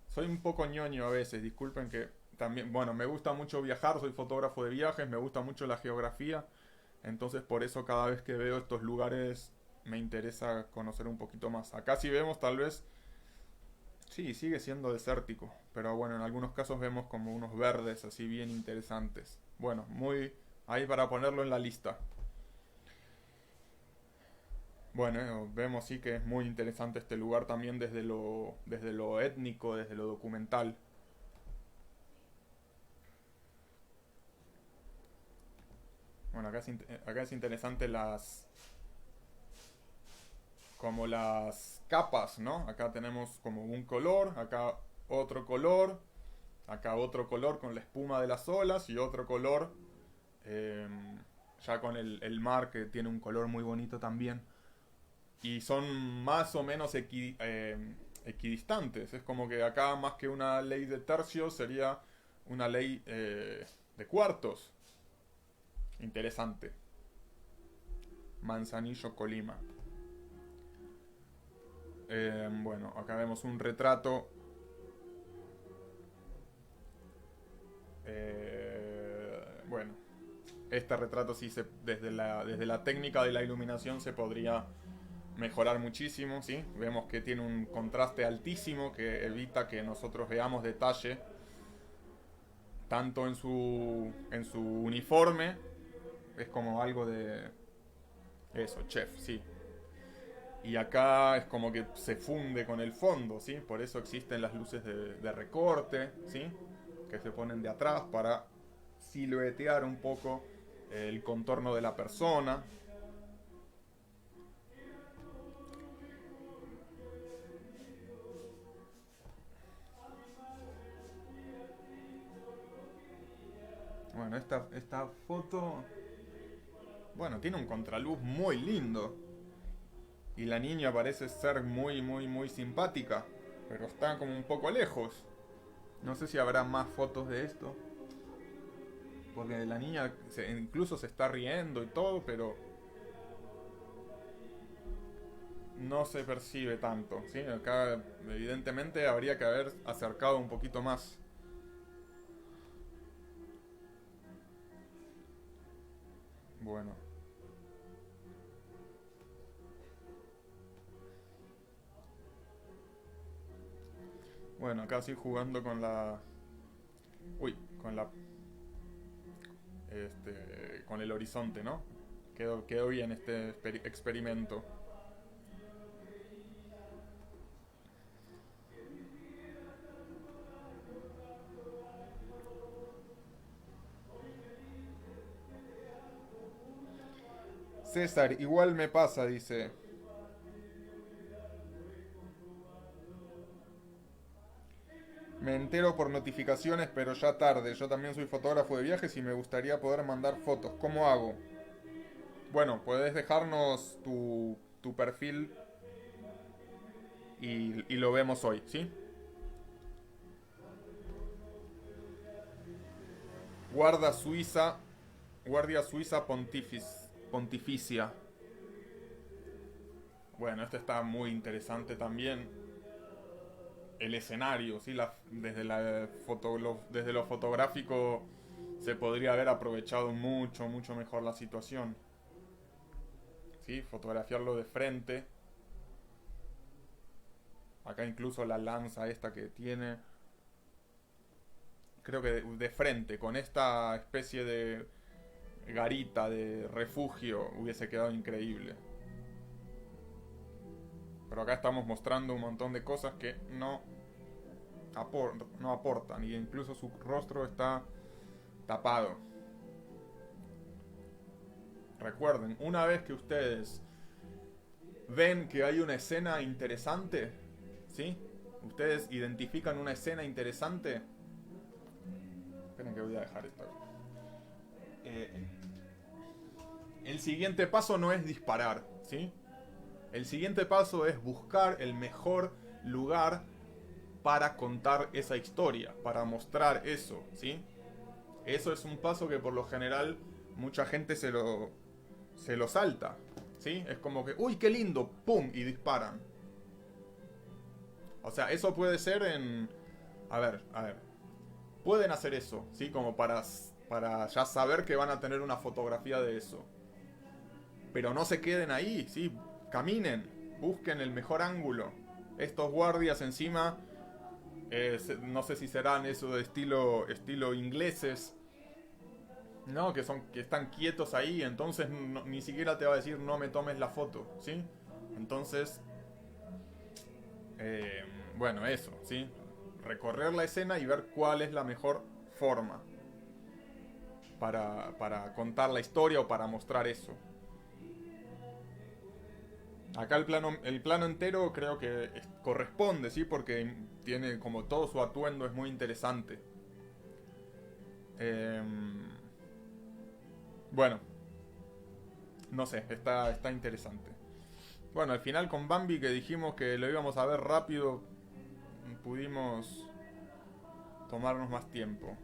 soy un poco ñoño a veces, disculpen que también, bueno, me gusta mucho viajar, soy fotógrafo de viajes, me gusta mucho la geografía, entonces por eso cada vez que veo estos lugares me interesa conocer un poquito más. Acá si vemos tal vez, sí, sigue siendo desértico, pero bueno, en algunos casos vemos como unos verdes así bien interesantes. Bueno, muy ahí para ponerlo en la lista. Bueno, vemos sí que es muy interesante este lugar también desde lo étnico, desde lo documental. Bueno, acá es interesante como las capas, ¿no? Acá tenemos como un color, acá otro color con la espuma de las olas y otro color eh, ya con el mar que tiene un color muy bonito también. Y son más o menos equidistantes. Es como que acá más que una ley de tercios sería una ley de cuartos. Interesante. Manzanillo, Colima. Bueno, acá vemos un retrato. Bueno, este retrato sí desde la técnica de la iluminación se podría mejorar muchísimo, ¿sí? Vemos que tiene un contraste altísimo que evita que nosotros veamos detalle tanto en su uniforme, es como algo de eso, chef, sí. Y acá es como que se funde con el fondo, ¿sí? Por eso existen las luces de recorte, ¿sí? Que se ponen de atrás para siluetear un poco el contorno de la persona. Bueno, esta foto, bueno, tiene un contraluz muy lindo. Y la niña parece ser muy simpática, pero está como un poco lejos. No sé si habrá más fotos de esto. Porque la niña incluso se está riendo y todo, pero no se percibe tanto. ¿Sí? Acá evidentemente habría que haber acercado un poquito más. Bueno. Bueno, acá sí jugando con la... Uy, con la... con el horizonte, ¿no? Quedó bien este experimento. César, igual me pasa, dice. Me entero por notificaciones, pero ya tarde. Yo también soy fotógrafo de viajes y me gustaría poder mandar fotos. ¿Cómo hago? Bueno, puedes dejarnos tu perfil y lo vemos hoy, ¿sí? Guarda Suiza, Guardia Suiza Pontificia. Bueno, este está muy interesante también. El escenario, ¿sí? Desde lo fotográfico se podría haber aprovechado mucho mejor la situación. ¿Sí? Fotografiarlo de frente. Acá incluso la lanza esta que tiene. Creo que de frente, con esta especie de garita, de refugio, hubiese quedado increíble. Pero acá estamos mostrando un montón de cosas que no aportan. Y incluso su rostro está tapado. Recuerden, una vez que ustedes ven que hay una escena interesante, ¿sí? Ustedes identifican una escena interesante. Esperen que voy a dejar esto. Eh, el siguiente paso no es disparar, ¿sí? El siguiente paso es buscar el mejor lugar para contar esa historia, para mostrar eso, ¿sí? Eso es un paso que por lo general mucha gente se lo salta, ¿sí? Es como que, uy, qué lindo, ¡pum! Y disparan. O sea, eso puede ser en... A ver. pueden hacer eso, ¿sí? Como para ya saber que van a tener una fotografía de eso. Pero no se queden ahí, ¿sí? Caminen, busquen el mejor ángulo. Estos guardias encima, no sé si serán eso de estilo ingleses, ¿no? Que están quietos ahí, entonces ni siquiera te va a decir no me tomes la foto, ¿sí? Entonces, eh, bueno, eso, ¿sí? Recorrer la escena y ver cuál es la mejor forma para contar la historia o para mostrar eso. Acá el plano entero creo que corresponde, ¿sí? Porque tiene como todo su atuendo es muy interesante. Eh, bueno, no sé, está interesante. Bueno, al final con Bambi que dijimos que lo íbamos a ver rápido, pudimos tomarnos más tiempo.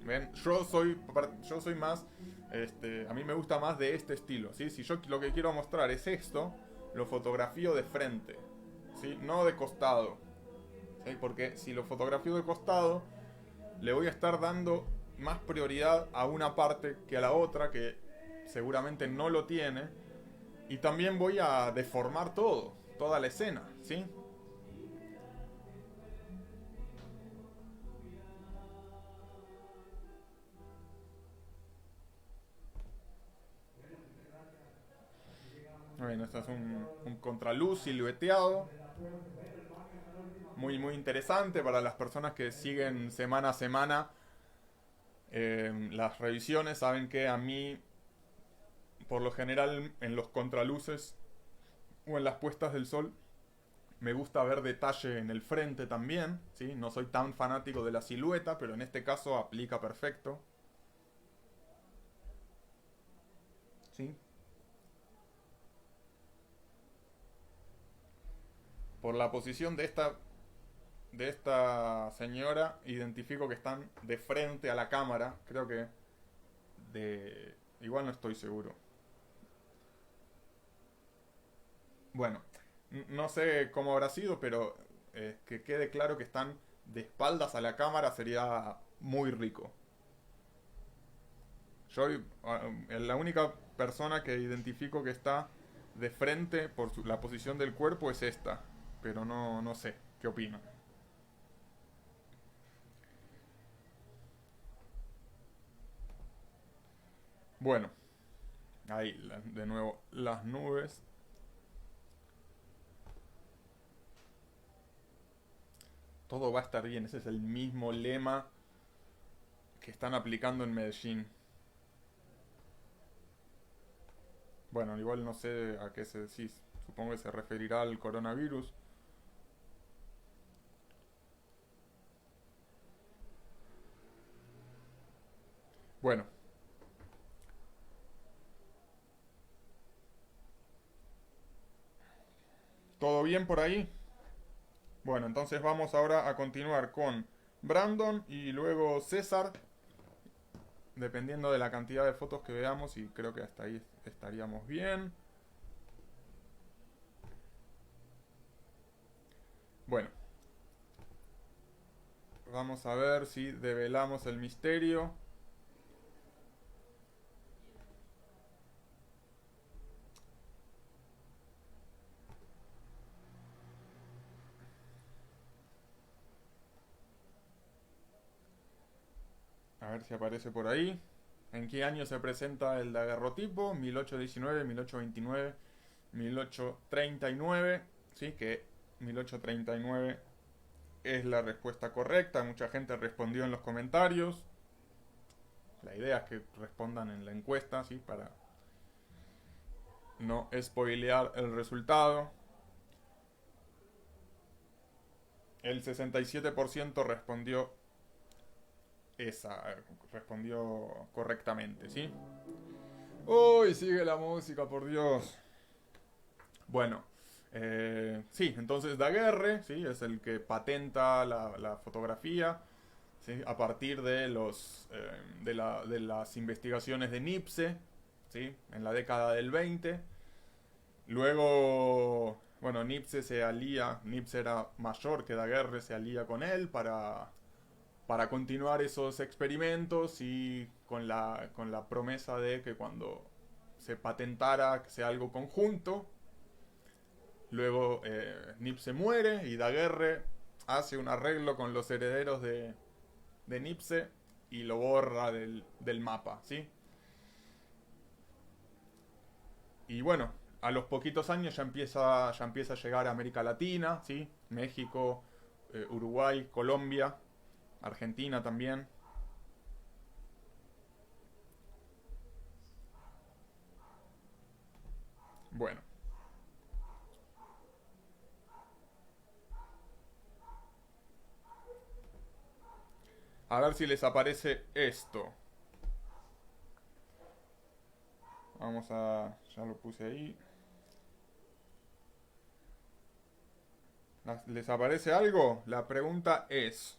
¿Ven? Yo soy más, a mí me gusta más de este estilo, ¿sí? Si yo lo que quiero mostrar es esto, lo fotografío de frente, ¿sí? No de costado, ¿sí? Porque si lo fotografío de costado, le voy a estar dando más prioridad a una parte que a la otra, que seguramente no lo tiene, y también voy a deformar toda la escena, ¿sí? Bueno, esto es un contraluz silueteado. Muy, muy interesante para las personas que siguen semana a semana las revisiones. Saben que a mí, por lo general, en los contraluces o en las puestas del sol, me gusta ver detalle en el frente también. ¿Sí? No soy tan fanático de la silueta, pero en este caso aplica perfecto. ¿Sí? Por la posición de esta señora, identifico que están de frente a la cámara. Creo que igual no estoy seguro. Bueno, no sé cómo habrá sido, pero que quede claro que están de espaldas a la cámara sería muy rico. Yo, la única persona que identifico que está de frente por la posición del cuerpo es esta, pero no sé, ¿qué opino? Bueno, ahí de nuevo las nubes. Todo va a estar bien, ese es el mismo lema que están aplicando en Medellín. Bueno, igual no sé a qué se decís. Supongo que se referirá al coronavirus. Bueno, ¿todo bien por ahí? Bueno, entonces vamos ahora a continuar con Brandon y luego César, dependiendo de la cantidad de fotos que veamos, y creo que hasta ahí estaríamos bien. Bueno, vamos a ver si develamos el misterio. A ver si aparece por ahí. ¿En qué año se presenta el daguerrotipo? 1819, 1829, 1839. Sí, que 1839 es la respuesta correcta. Mucha gente respondió en los comentarios. La idea es que respondan en la encuesta, ¿sí? Para no spoilear el resultado. El 67% respondió correctamente, ¿sí? Uy, sigue la música, por Dios. Bueno, sí, entonces Daguerre, ¿sí? Es el que patenta la fotografía, ¿sí? A partir de las investigaciones de Nipse, ¿sí? En la década del 20. Luego, bueno, Nipse era mayor que Daguerre, se alía con él para continuar esos experimentos y con la promesa de que cuando se patentara que sea algo conjunto. Luego Nipse muere y Daguerre hace un arreglo con los herederos de Nipse y lo borra del mapa, ¿sí? Y bueno, a los poquitos años ya empieza a llegar a América Latina, ¿sí? México, Uruguay, Colombia, Argentina también. Bueno, a ver si les aparece esto. Vamos a... Ya lo puse ahí. ¿Les aparece algo? La pregunta es,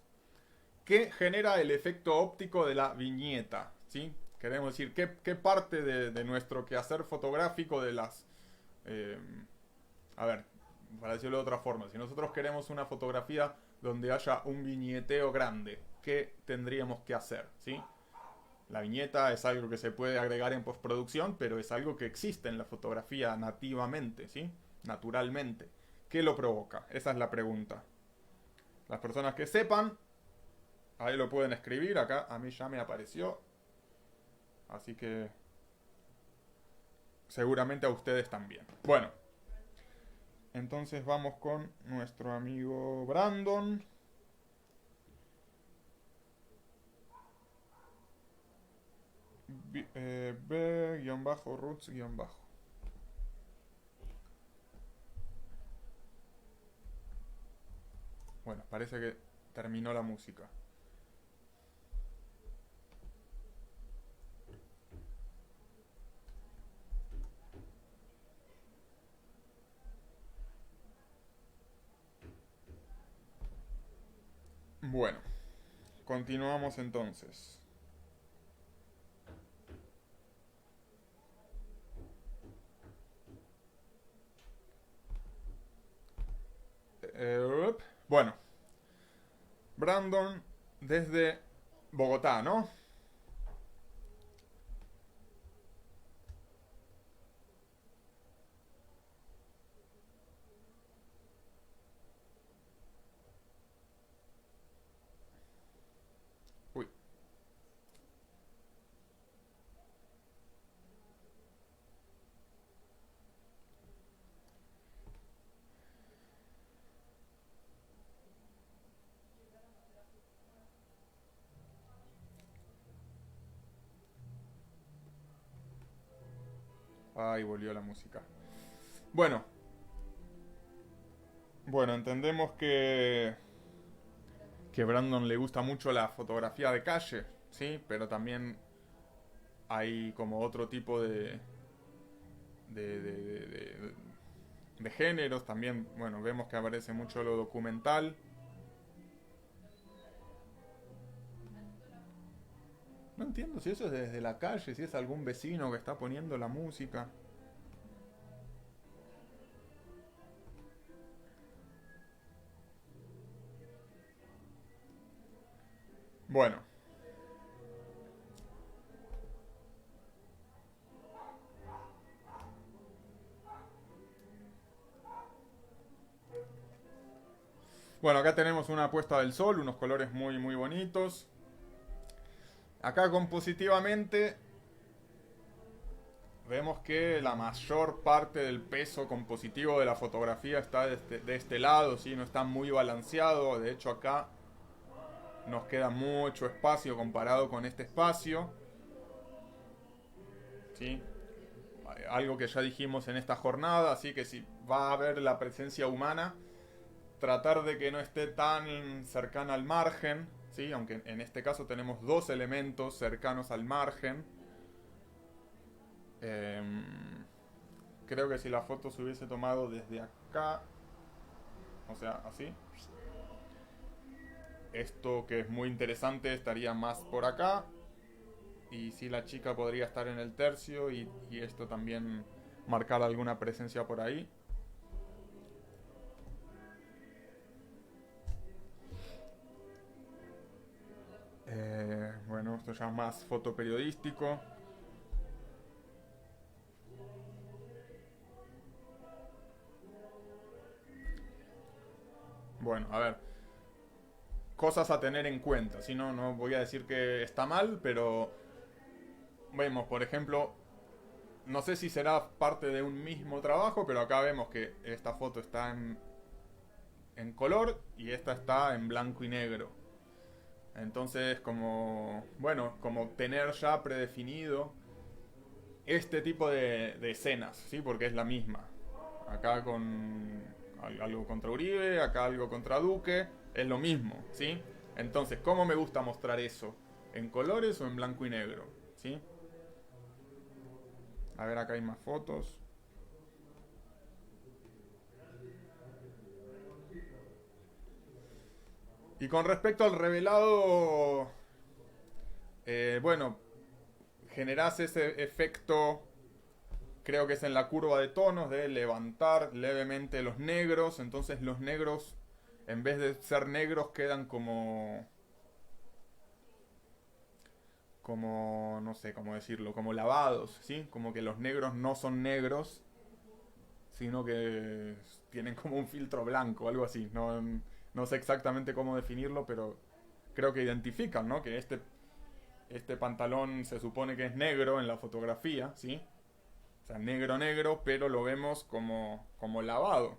¿qué genera el efecto óptico de la viñeta? ¿Sí? Queremos decir, ¿qué parte de nuestro quehacer fotográfico de las... eh, a ver, para decirlo de otra forma, si nosotros queremos una fotografía donde haya un viñeteo grande, ¿qué tendríamos que hacer? ¿Sí? La viñeta es algo que se puede agregar en postproducción, pero es algo que existe en la fotografía nativamente, ¿sí? Naturalmente. ¿Qué lo provoca? Esa es la pregunta. Las personas que sepan, ahí lo pueden escribir. Acá a mí ya me apareció. Así que seguramente a ustedes también. Bueno, entonces vamos con nuestro amigo Brandon. B-roots-. Bueno, parece que terminó la música. Bueno, continuamos entonces. Bueno, Brandon desde Bogotá, ¿no? Uy, ahí volvió la música. Bueno, bueno, entendemos que Brandon le gusta mucho la fotografía de calle, ¿sí? Pero también hay como otro tipo de, de, de- de- de géneros. También, bueno, vemos que aparece mucho lo documental. No entiendo si eso es desde la calle, si es algún vecino que está poniendo la música. Bueno, bueno, acá tenemos una puesta del sol, unos colores muy muy bonitos. Acá compositivamente vemos que la mayor parte del peso compositivo de la fotografía está de este lado, ¿sí? No está muy balanceado. De hecho acá nos queda mucho espacio comparado con este espacio, ¿sí? Algo que ya dijimos en esta jornada, así que si va a haber la presencia humana, tratar de que no esté tan cercana al margen, ¿sí? Aunque en este caso tenemos dos elementos cercanos al margen. Em, Creo que si la foto se hubiese tomado desde acá, o sea, así, esto que es muy interesante estaría más por acá. Y si la chica podría estar en el tercio y esto también marcar alguna presencia por ahí. Bueno, esto ya es más fotoperiodístico. Bueno, a ver, cosas a tener en cuenta. Si no, no voy a decir que está mal, pero vemos, por ejemplo, no sé si será parte de un mismo trabajo, pero acá vemos que esta foto está en color y esta está en blanco y negro. Entonces, como, bueno, como tener ya predefinido este tipo de escenas, ¿sí? Porque es la misma. Acá con algo contra Uribe, acá algo contra Duque, es lo mismo, ¿sí? Entonces, ¿cómo me gusta mostrar eso? ¿En colores o en blanco y negro? ¿Sí? A ver, acá hay más fotos. Y con respecto al revelado, bueno, generás ese efecto, creo que es en la curva de tonos, de levantar levemente los negros. Entonces los negros, en vez de ser negros, quedan como, no sé cómo decirlo, como lavados, ¿sí? Como que los negros no son negros, sino que tienen como un filtro blanco, algo así. No, no sé exactamente cómo definirlo, pero creo que identifican, ¿no? Que este pantalón se supone que es negro en la fotografía, ¿sí? O sea, negro negro, pero lo vemos como lavado.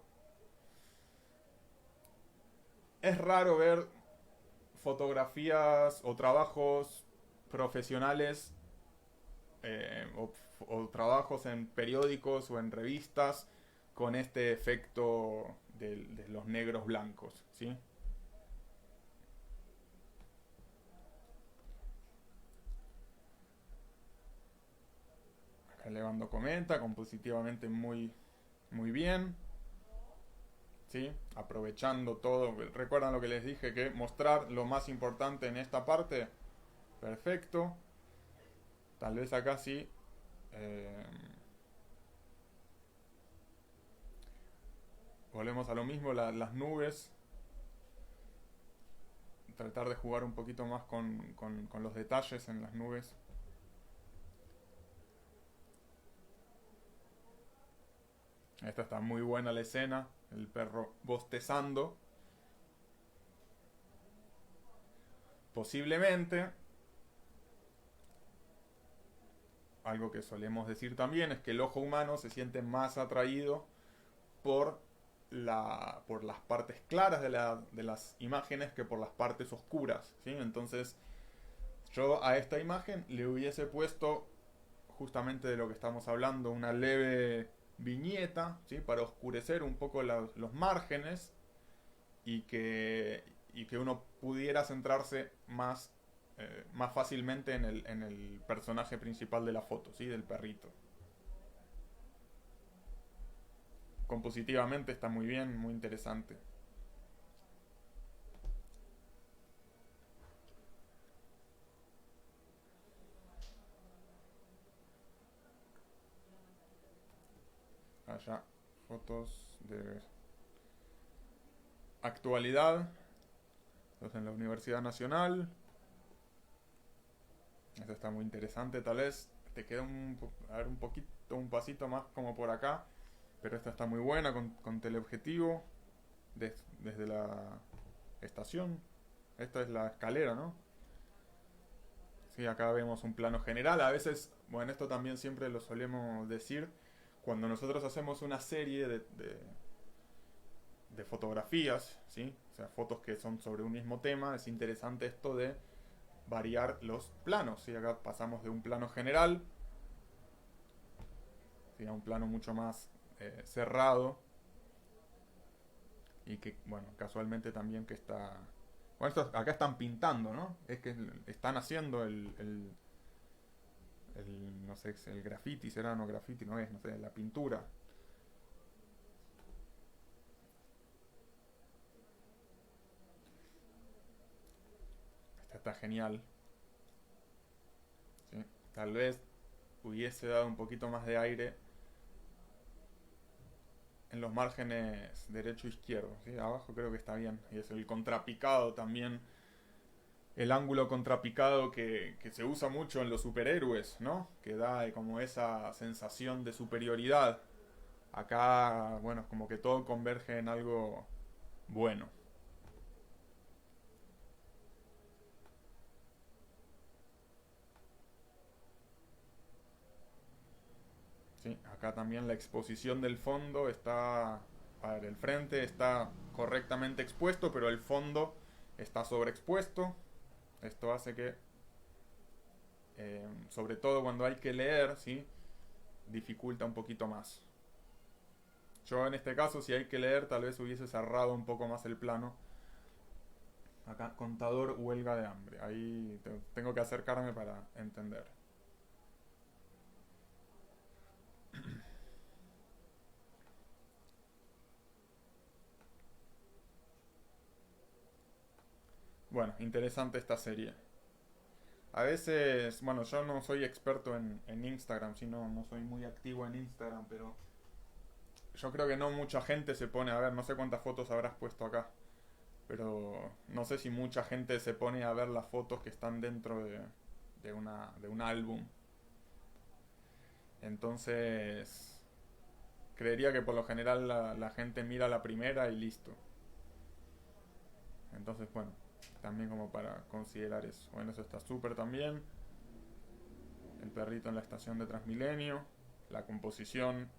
Es raro ver fotografías o trabajos profesionales o trabajos en periódicos o en revistas con este efecto de los negros blancos, ¿sí? Acá Levando comenta, compositivamente muy bien, ¿sí? Aprovechando todo. ¿Recuerdan lo que les dije? Que mostrar lo más importante en esta parte. Perfecto. Tal vez acá sí. eh, Volvemos a lo mismo, las nubes. Tratar de jugar un poquito más con los detalles en las nubes. Esta está muy buena la escena. El perro bostezando. Posiblemente, algo que solemos decir también, es que el ojo humano se siente más atraído por, por las partes claras de las imágenes que por las partes oscuras, ¿sí? Entonces, yo a esta imagen le hubiese puesto justamente de lo que estamos hablando, una leve viñeta, ¿sí? Para oscurecer un poco los márgenes y y que uno pudiera centrarse más fácilmente en el personaje principal de la foto, ¿sí? Del perrito. Compositivamente está muy bien, muy interesante. Allá, fotos de actualidad. Entonces en la Universidad Nacional. Esto está muy interesante, tal vez te queda a ver, un poquito, un pasito más como por acá. Pero esta está muy buena con teleobjetivo desde la estación. Esta es la escalera, ¿no? Sí, acá vemos un plano general. A veces, bueno, esto también siempre lo solemos decir. Cuando nosotros hacemos una serie de fotografías, ¿sí? O sea, fotos que son sobre un mismo tema, es interesante esto de variar los planos. ¿Sí? Acá pasamos de un plano general, ¿sí? A un plano mucho más cerrado y que, bueno, casualmente también que está... Bueno, acá están pintando, ¿no? Es que están haciendo no sé, el graffiti, será no graffiti, no es, no sé, la pintura. Esta está genial, ¿sí? Tal vez hubiese dado un poquito más de aire en los márgenes derecho e izquierdo, ¿sí? Abajo creo que está bien. Y es el contrapicado también el ángulo contrapicado que se usa mucho en los superhéroes, ¿no? Que da como esa sensación de superioridad. Acá, bueno, como que todo converge en algo bueno. Sí, acá también la exposición del fondo está, a ver, el frente está correctamente expuesto, pero el fondo está sobreexpuesto. Esto hace que, sobre todo cuando hay que leer, ¿sí? Dificulta un poquito más. Yo en este caso, si hay que leer, tal vez hubiese cerrado un poco más el plano. Acá, contador huelga de hambre. Ahí tengo que acercarme para entender. Bueno, interesante esta serie. A veces, bueno, yo no soy experto en Instagram, sino no soy muy activo en Instagram, pero yo creo que no mucha gente se pone a ver, no sé cuántas fotos habrás puesto acá, pero no sé si mucha gente se pone a ver las fotos que están dentro de un álbum. Entonces, creería que por lo general la gente mira la primera y listo. Entonces, bueno, también como para considerar eso. Bueno, eso está súper también. El perrito en la estación de Transmilenio. La composición,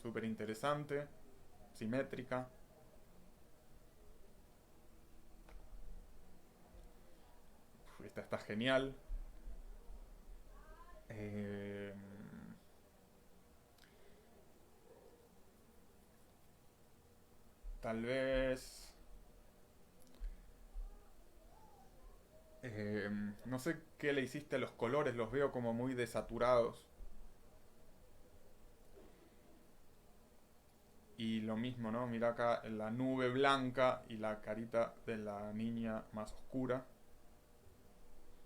súper interesante. Simétrica. Esta está genial. Eh, Tal vez... no sé qué le hiciste a los colores, los veo como muy desaturados. Y lo mismo, ¿no? Mira acá la nube blanca y la carita de la niña más oscura.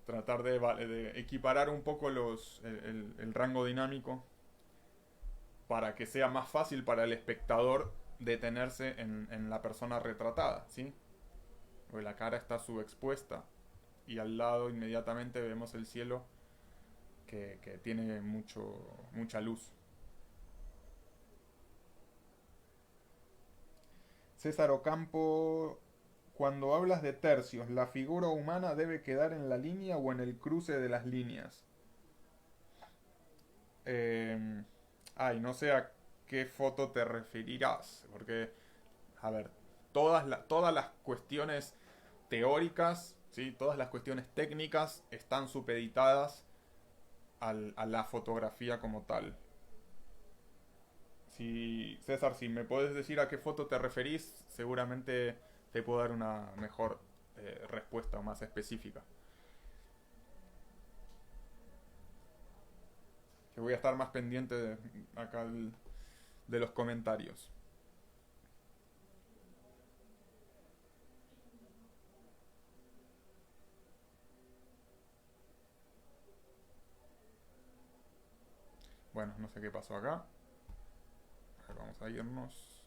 Tratar de equiparar un poco el rango dinámico para que sea más fácil para el espectador detenerse en la persona retratada, ¿sí? Porque la cara está subexpuesta y al lado inmediatamente vemos el cielo que tiene mucha luz. César Ocampo, cuando hablas de tercios, ¿la figura humana debe quedar en la línea o en el cruce de las líneas? Eh, no sé a qué foto te referirás, porque, a ver, todas las cuestiones teóricas, ¿sí? Todas las cuestiones técnicas están supeditadas a la fotografía como tal. Si, César, si me puedes decir a qué foto te referís, seguramente te puedo dar una mejor respuesta más específica. Que voy a estar más pendiente acá de los comentarios. Bueno, no sé qué pasó acá. A ver, vamos a irnos.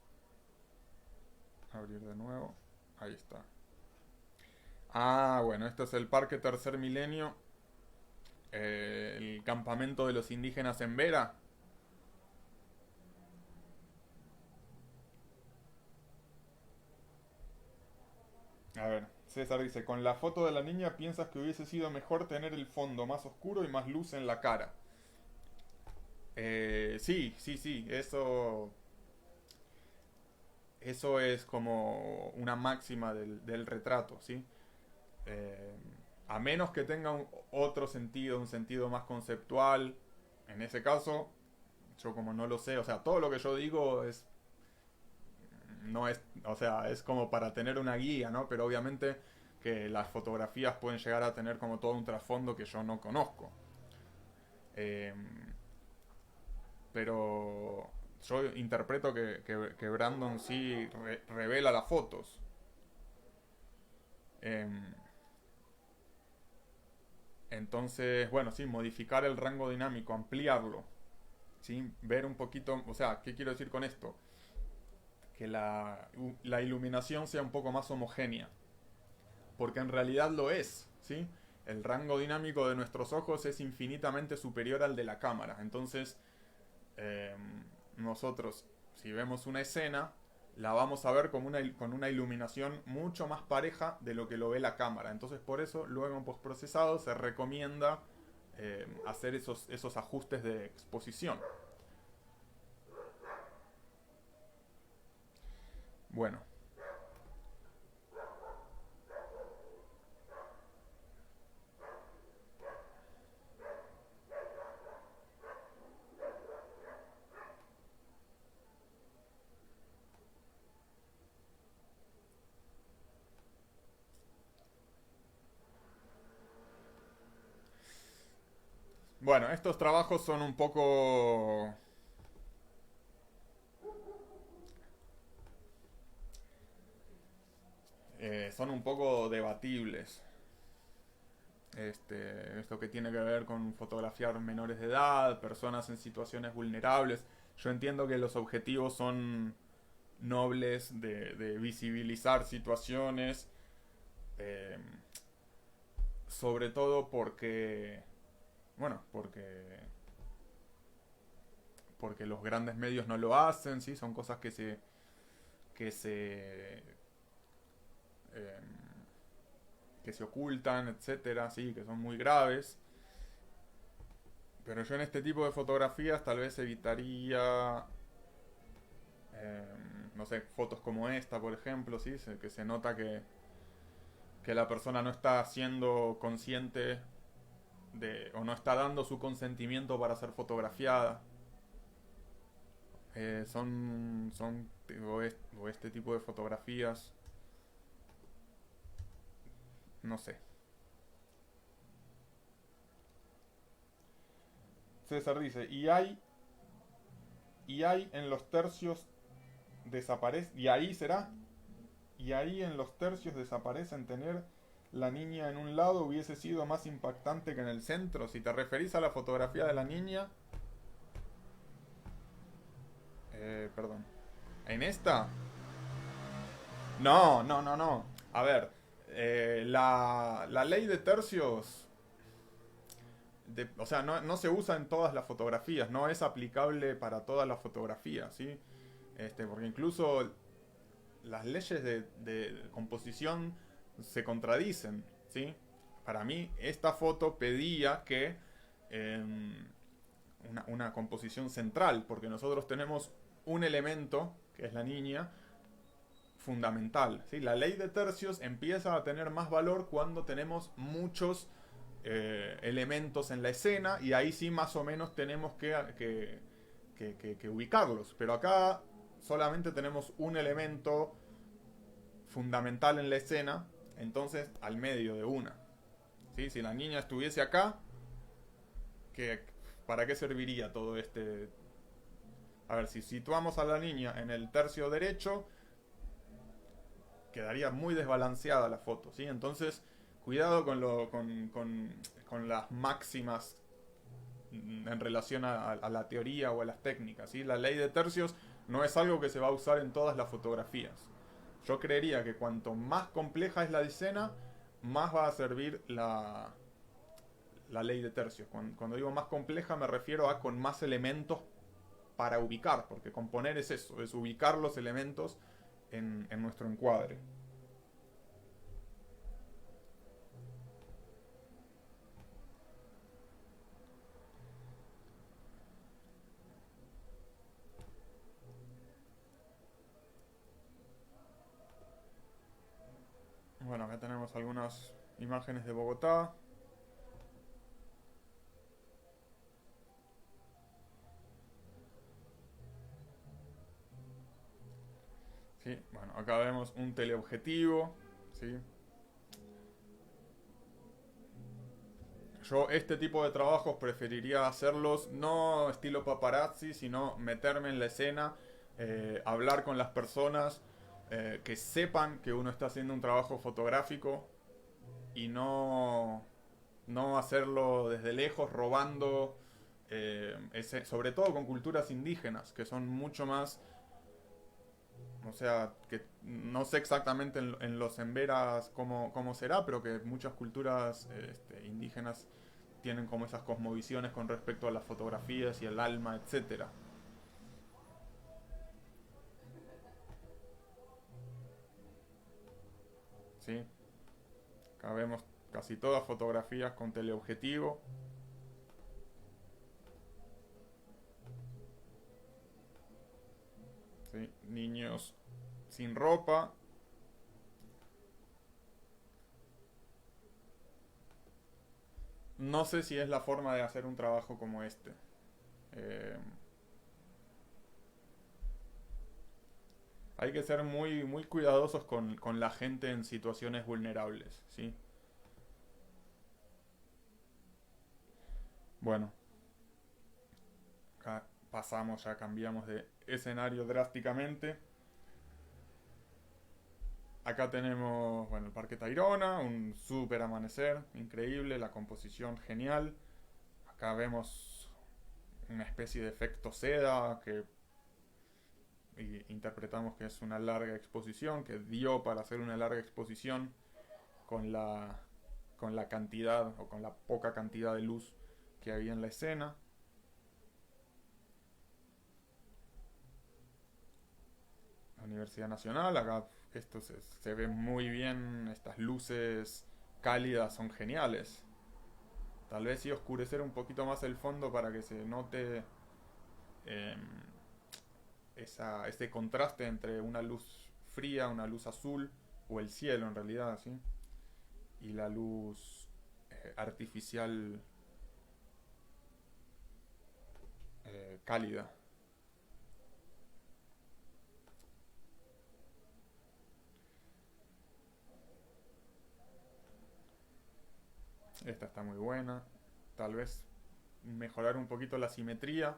Abrir de nuevo. Ahí está. Ah, bueno, este es el Parque Tercer Milenio. El campamento de los indígenas en Vera. A ver, César dice, con la foto de la niña piensas que hubiese sido mejor tener el fondo más oscuro y más luz en la cara. Sí, sí, sí, eso es como una máxima del retrato, ¿sí? Eh, a menos que tenga otro sentido, un sentido más conceptual, en ese caso, yo como no lo sé, o sea, todo lo que yo digo es, no es, o sea, es como para tener una guía, ¿no? Pero obviamente que las fotografías pueden llegar a tener como todo un trasfondo que yo no conozco. Eh, pero yo interpreto que Brandon sí revela las fotos. Eh, entonces, bueno, sí, modificar el rango dinámico, ampliarlo, ¿sí? Ver un poquito, o sea, ¿qué quiero decir con esto? Que la iluminación sea un poco más homogénea, porque en realidad lo es. ¿sí? El rango dinámico de nuestros ojos es infinitamente superior al de la cámara. Entonces, eh, nosotros, si vemos una escena, la vamos a ver con una iluminación mucho más pareja de lo que lo ve la cámara. Entonces, por eso, luego en postprocesado se recomienda hacer esos ajustes de exposición. Bueno, bueno, estos trabajos son un poco debatibles. Esto que tiene que ver con fotografiar menores de edad, personas en situaciones vulnerables. Yo entiendo que los objetivos son nobles de visibilizar situaciones, eh, sobre todo porque los grandes medios no lo hacen, ¿sí? Son cosas que eh, que se ocultan, etcétera, sí, que son muy graves. Pero yo en este tipo de fotografías tal vez evitaría, eh, no sé, fotos como esta, por ejemplo, ¿sí? Que se nota que la persona no está siendo consciente o no está dando su consentimiento para ser fotografiada. O este tipo de fotografías, no sé. César dice, y hay en los tercios desaparece, y ahí será, y ahí en los tercios desaparecen tener la niña en un lado hubiese sido más impactante que en el centro. Si te referís a la fotografía de la niña, perdón, en esta, no, no, no, no. A ver, la ley de tercios, o sea, no se usa en todas las fotografías, no es aplicable para todas las fotografías, ¿sí? Porque incluso las leyes de composición se contradicen, ¿sí? Para mí, esta foto pedía que eh, una composición central, porque nosotros tenemos un elemento, que es la niña, fundamental, ¿sí? La ley de tercios empieza a tener más valor cuando tenemos muchos elementos en la escena y ahí sí más o menos tenemos que ubicarlos. Pero acá solamente tenemos un elemento fundamental en la escena, entonces al medio de una. ¿Sí? Si la niña estuviese acá, ¿qué, ¿para qué serviría todo este? A ver, si situamos a la niña en el tercio derecho, quedaría muy desbalanceada la foto, ¿sí? Entonces, cuidado con las máximas en relación a la teoría o a las técnicas, ¿sí? La ley de tercios no es algo que se va a usar en todas las fotografías. Yo creería que cuanto más compleja es la escena, más va a servir la ley de tercios. Cuando digo más compleja me refiero a con más elementos para ubicar, porque componer es eso, es ubicar los elementos en nuestro encuadre. Bueno, acá tenemos algunas imágenes de Bogotá. ¿Sí? Bueno, acá vemos un teleobjetivo. ¿Sí? Yo este tipo de trabajos preferiría hacerlos no estilo paparazzi, sino meterme en la escena, hablar con las personas, que sepan que uno está haciendo un trabajo fotográfico y no hacerlo desde lejos robando, sobre todo con culturas indígenas, que son mucho más O sea, que no sé exactamente en los emberas cómo será, pero que muchas culturas indígenas tienen como esas cosmovisiones con respecto a las fotografías y el alma, etcétera. ¿Sí? Acá vemos casi todas fotografías con teleobjetivo. ¿Sí? Niños sin ropa. No sé si es la forma de hacer un trabajo como este. Eh, Hay que ser muy cuidadosos con la gente en situaciones vulnerables, ¿sí? Bueno, acá pasamos, ya cambiamos de escenario drásticamente. Acá tenemos, bueno, el Parque Tayrona, un súper amanecer, increíble, la composición genial. Acá vemos una especie de efecto seda que interpretamos que es una larga exposición, que dio para hacer una larga exposición con con la cantidad o con la poca cantidad de luz que había en la escena. La Universidad Nacional, acá esto se ve muy bien, estas luces cálidas son geniales. Tal vez sí oscurecer un poquito más el fondo para que se note eh, ese contraste entre una luz fría, una luz azul, o el cielo en realidad, ¿sí? Y la luz artificial cálida. Esta está muy buena. Tal vez mejorar un poquito la simetría.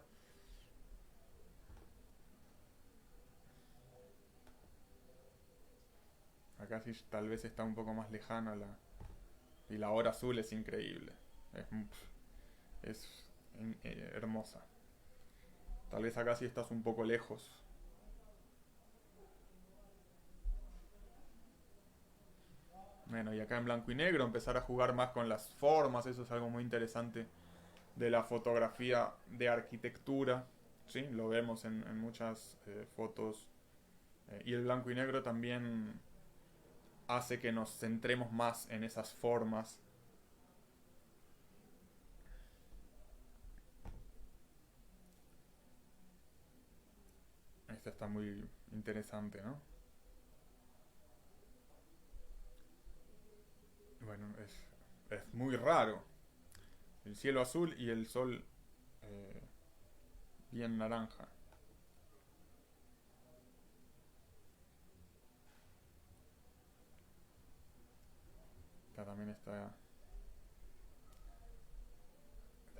Acá sí tal vez está un poco más lejana y la hora azul es increíble. Es, es hermosa. Tal vez acá sí estás un poco lejos. Bueno, y acá en blanco y negro empezar a jugar más con las formas, eso es algo muy interesante de la fotografía de arquitectura, ¿sí? Lo vemos en muchas fotos. Y el blanco y negro también hace que nos centremos más en esas formas. Esta está muy interesante, ¿no? Bueno, es muy raro. El cielo azul y el sol eh, bien naranja. Acá también está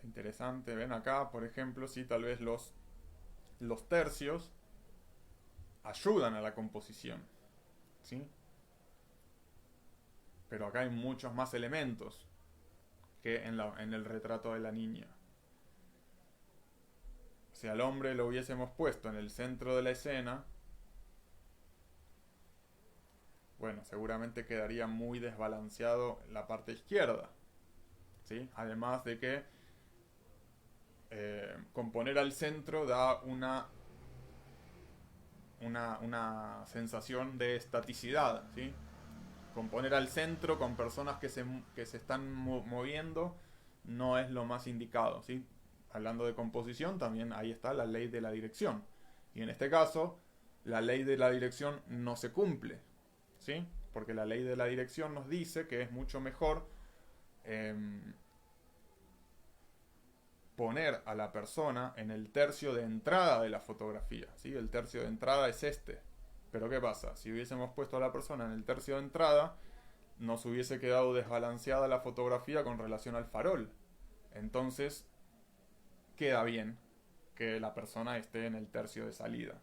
interesante. Ven acá, por ejemplo, si tal vez los tercios ayudan a la composición, ¿sí? Pero acá hay muchos más elementos que en el retrato de la niña. Si al hombre lo hubiésemos puesto en el centro de la escena, bueno, seguramente quedaría muy desbalanceado la parte izquierda, ¿sí? Además de que con poner al centro da una sensación de estaticidad, ¿sí? Con poner al centro con personas que se están moviendo no es lo más indicado, ¿sí? Hablando de composición, también ahí está la ley de la dirección. Y en este caso, la ley de la dirección no se cumple, ¿sí? Porque la ley de la dirección nos dice que es mucho mejor eh, poner a la persona en el tercio de entrada de la fotografía, ¿sí? El tercio de entrada es este. Pero ¿qué pasa? Si hubiésemos puesto a la persona en el tercio de entrada, nos hubiese quedado desbalanceada la fotografía con relación al farol. Entonces, queda bien que la persona esté en el tercio de salida.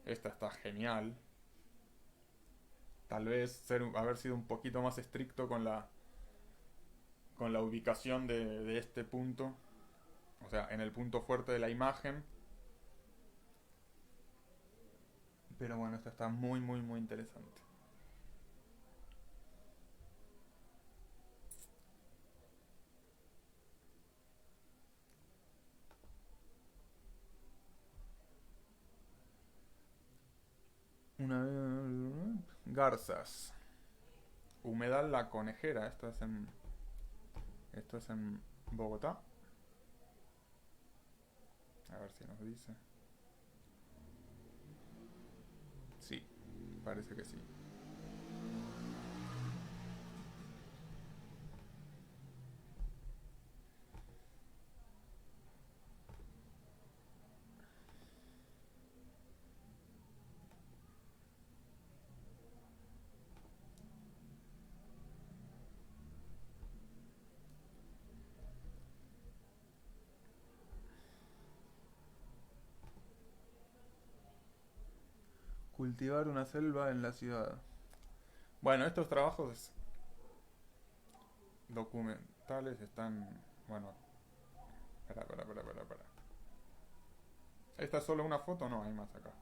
Esta está genial. Tal vez haber sido un poquito más estricto con la ubicación de este punto O sea, en el punto fuerte de la imagen. Pero bueno, esta está muy, muy, muy interesante. Una... Garzas. Humedal La Conejera. Esto es en Bogotá. A ver si nos dice. Sí, parece que sí. Cultivar una selva en la ciudad. Bueno, estos trabajos documentales están... Bueno, para. ¿Esta es solo una foto? No, hay más acá.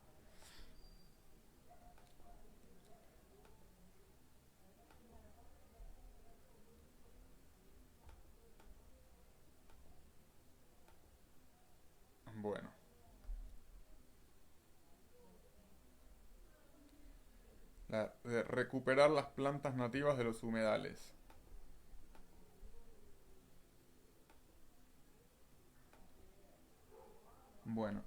Bueno, recuperar las plantas nativas de los humedales. Bueno,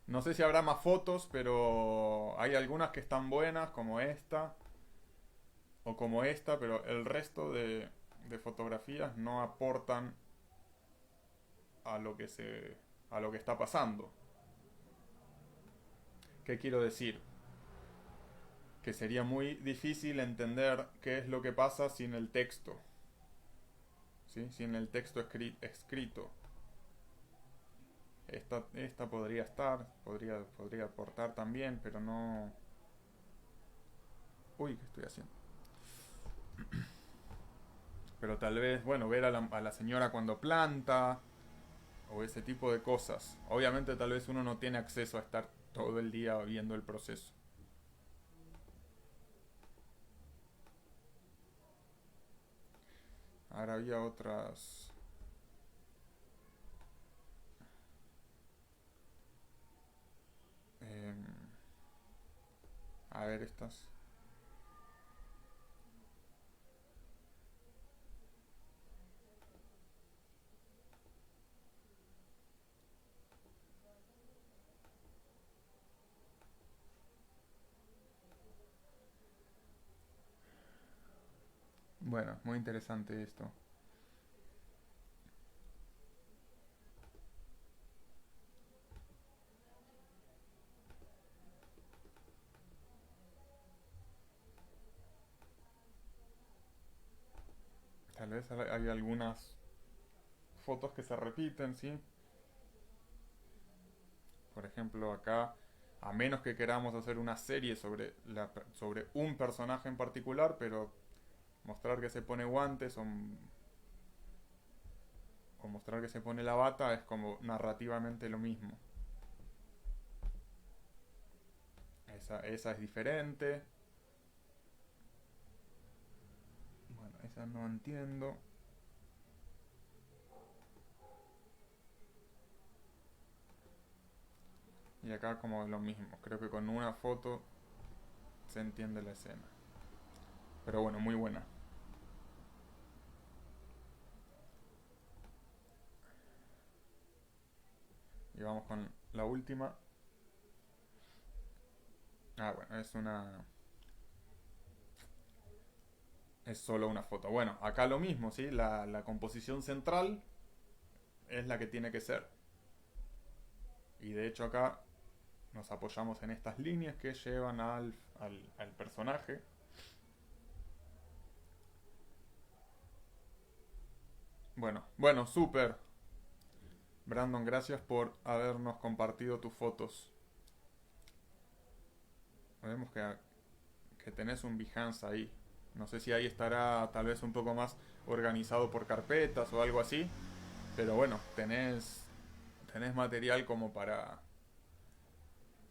no sé si habrá más fotos, pero hay algunas que están buenas, como esta, o como esta, pero el resto de fotografías no aportan a lo que a lo que está pasando. ¿Qué quiero decir? Que sería muy difícil entender qué es lo que pasa sin el texto, ¿sí? Sin el texto escrito. Esta podría estar, podría aportar también, pero no... Uy, ¿qué estoy haciendo? Pero tal vez, bueno, ver a la señora cuando planta, o ese tipo de cosas. Obviamente tal vez uno no tiene acceso a estar todo el día viendo el proceso. Ahora había otras... em, a ver estas. Bueno, muy interesante esto. Tal vez hay algunas fotos que se repiten, ¿sí? Por ejemplo, acá, a menos que queramos hacer una serie sobre un personaje en particular, pero mostrar que se pone guantes o mostrar que se pone la bata es como narrativamente lo mismo. Esa es diferente. Bueno, esa no entiendo. Y acá como lo mismo. Creo que con una foto se entiende la escena. Pero bueno, muy buena. Y vamos con la última. Ah, bueno, es solo una foto. Bueno, acá lo mismo, ¿sí? La composición central es la que tiene que ser. Y de hecho acá nos apoyamos en estas líneas que llevan al personaje. Bueno, súper. Brandon, gracias por habernos compartido tus fotos. Vemos que tenés un Behance ahí. No sé si ahí estará tal vez un poco más organizado por carpetas o algo así. Pero bueno, tenés material como para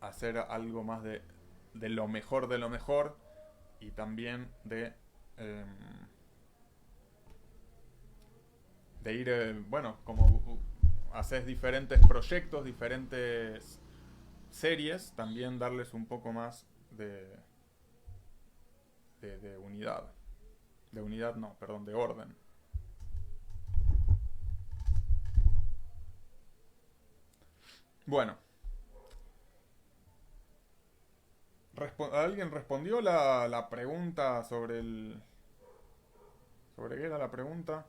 hacer algo más de lo mejor y también em, de ir, bueno, como haces diferentes proyectos, diferentes series, también darles un poco más de unidad. De unidad no, perdón, de orden. Bueno, ¿alguien respondió la pregunta sobre el... ¿Sobre qué era la pregunta?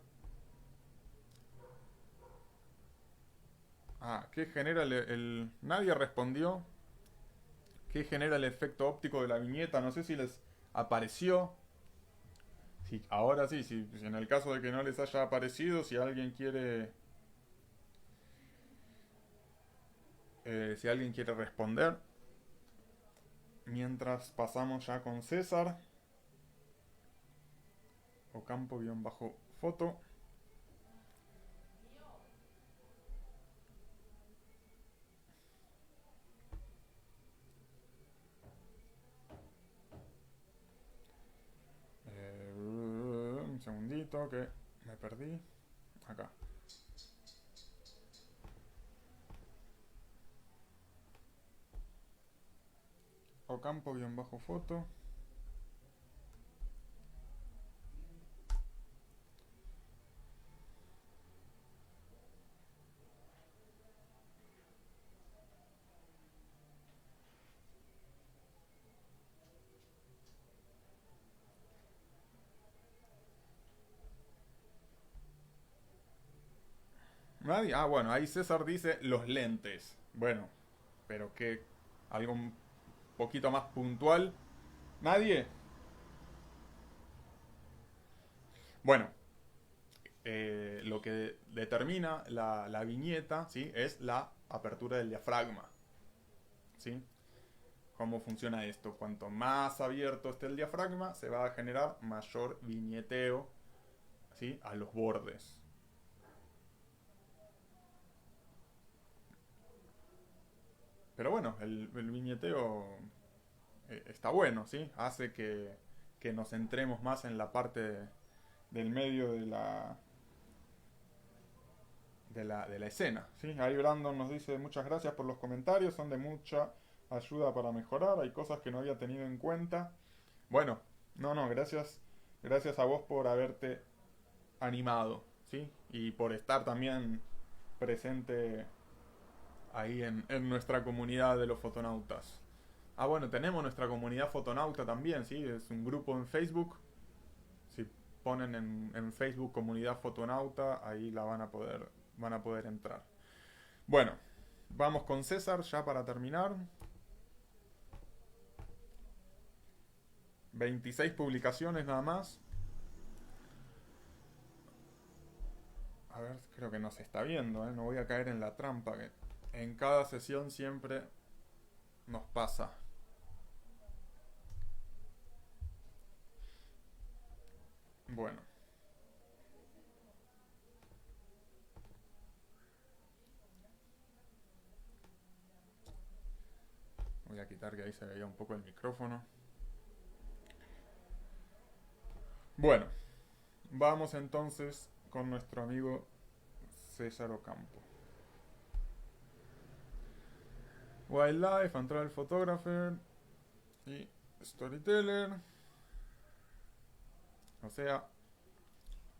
Ah, ¿qué genera nadie respondió. ¿Qué genera el efecto óptico de la viñeta? No sé si les apareció. Sí, ahora sí, si en el caso de que no les haya aparecido, si alguien quiere... si alguien quiere responder. Mientras pasamos ya con César. Ocampo-foto. Un segundito que me perdí. Acá. Ocampo-foto. ¿Nadie? Ah, bueno, ahí César dice los lentes. Bueno, pero que algo un poquito más puntual. ¿Nadie? Bueno, lo que determina la viñeta, ¿sí? Es la apertura del diafragma, ¿sí? ¿Cómo funciona esto? Cuanto más abierto esté el diafragma, se va a generar mayor viñeteo, ¿sí? A los bordes. Pero bueno, el viñeteo está bueno, ¿sí? Hace que nos centremos más en la parte del medio de la escena, ¿sí? Ahí Brandon nos dice muchas gracias por los comentarios, son de mucha ayuda para mejorar, hay cosas que no había tenido en cuenta. Bueno, no, gracias a vos por haberte animado, ¿sí? Y por estar también presente ahí en nuestra comunidad de los fotonautas. Ah, bueno, tenemos nuestra comunidad fotonauta también, ¿sí? Es un grupo en Facebook. Si ponen en Facebook comunidad fotonauta, ahí van a poder entrar. Bueno, vamos con César ya para terminar. 26 publicaciones nada más. A ver, creo que no se está viendo, ¿eh? No voy a caer en la trampa que en cada sesión siempre nos pasa. Bueno, voy a quitar que ahí se veía un poco el micrófono. Bueno, vamos entonces con nuestro amigo César Ocampo. Wildlife, Travel Photographer y Storyteller. O sea,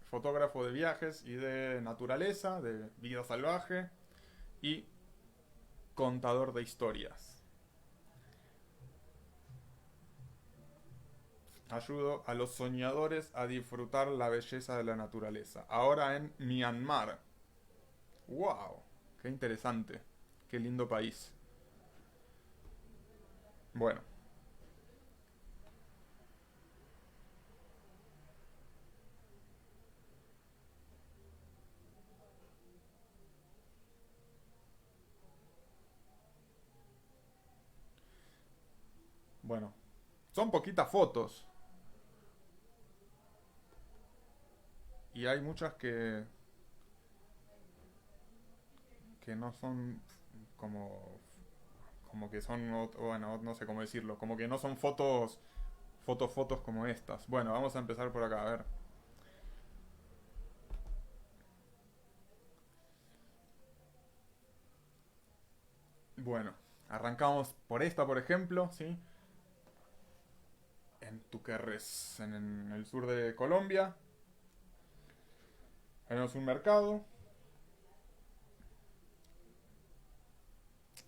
fotógrafo de viajes y de naturaleza, de vida salvaje y contador de historias. Ayudo a los soñadores a disfrutar la belleza de la naturaleza. Ahora en Myanmar. ¡Wow! ¡Qué interesante! ¡Qué lindo país! Bueno, bueno. Son poquitas fotos. Y hay muchas que no son como, como que son, bueno, no sé cómo decirlo, como que no son fotos como estas. Bueno, vamos a empezar por acá, a ver. Bueno, arrancamos por esta, por ejemplo, ¿sí? En Tuquerres, en el sur de Colombia. Tenemos un mercado.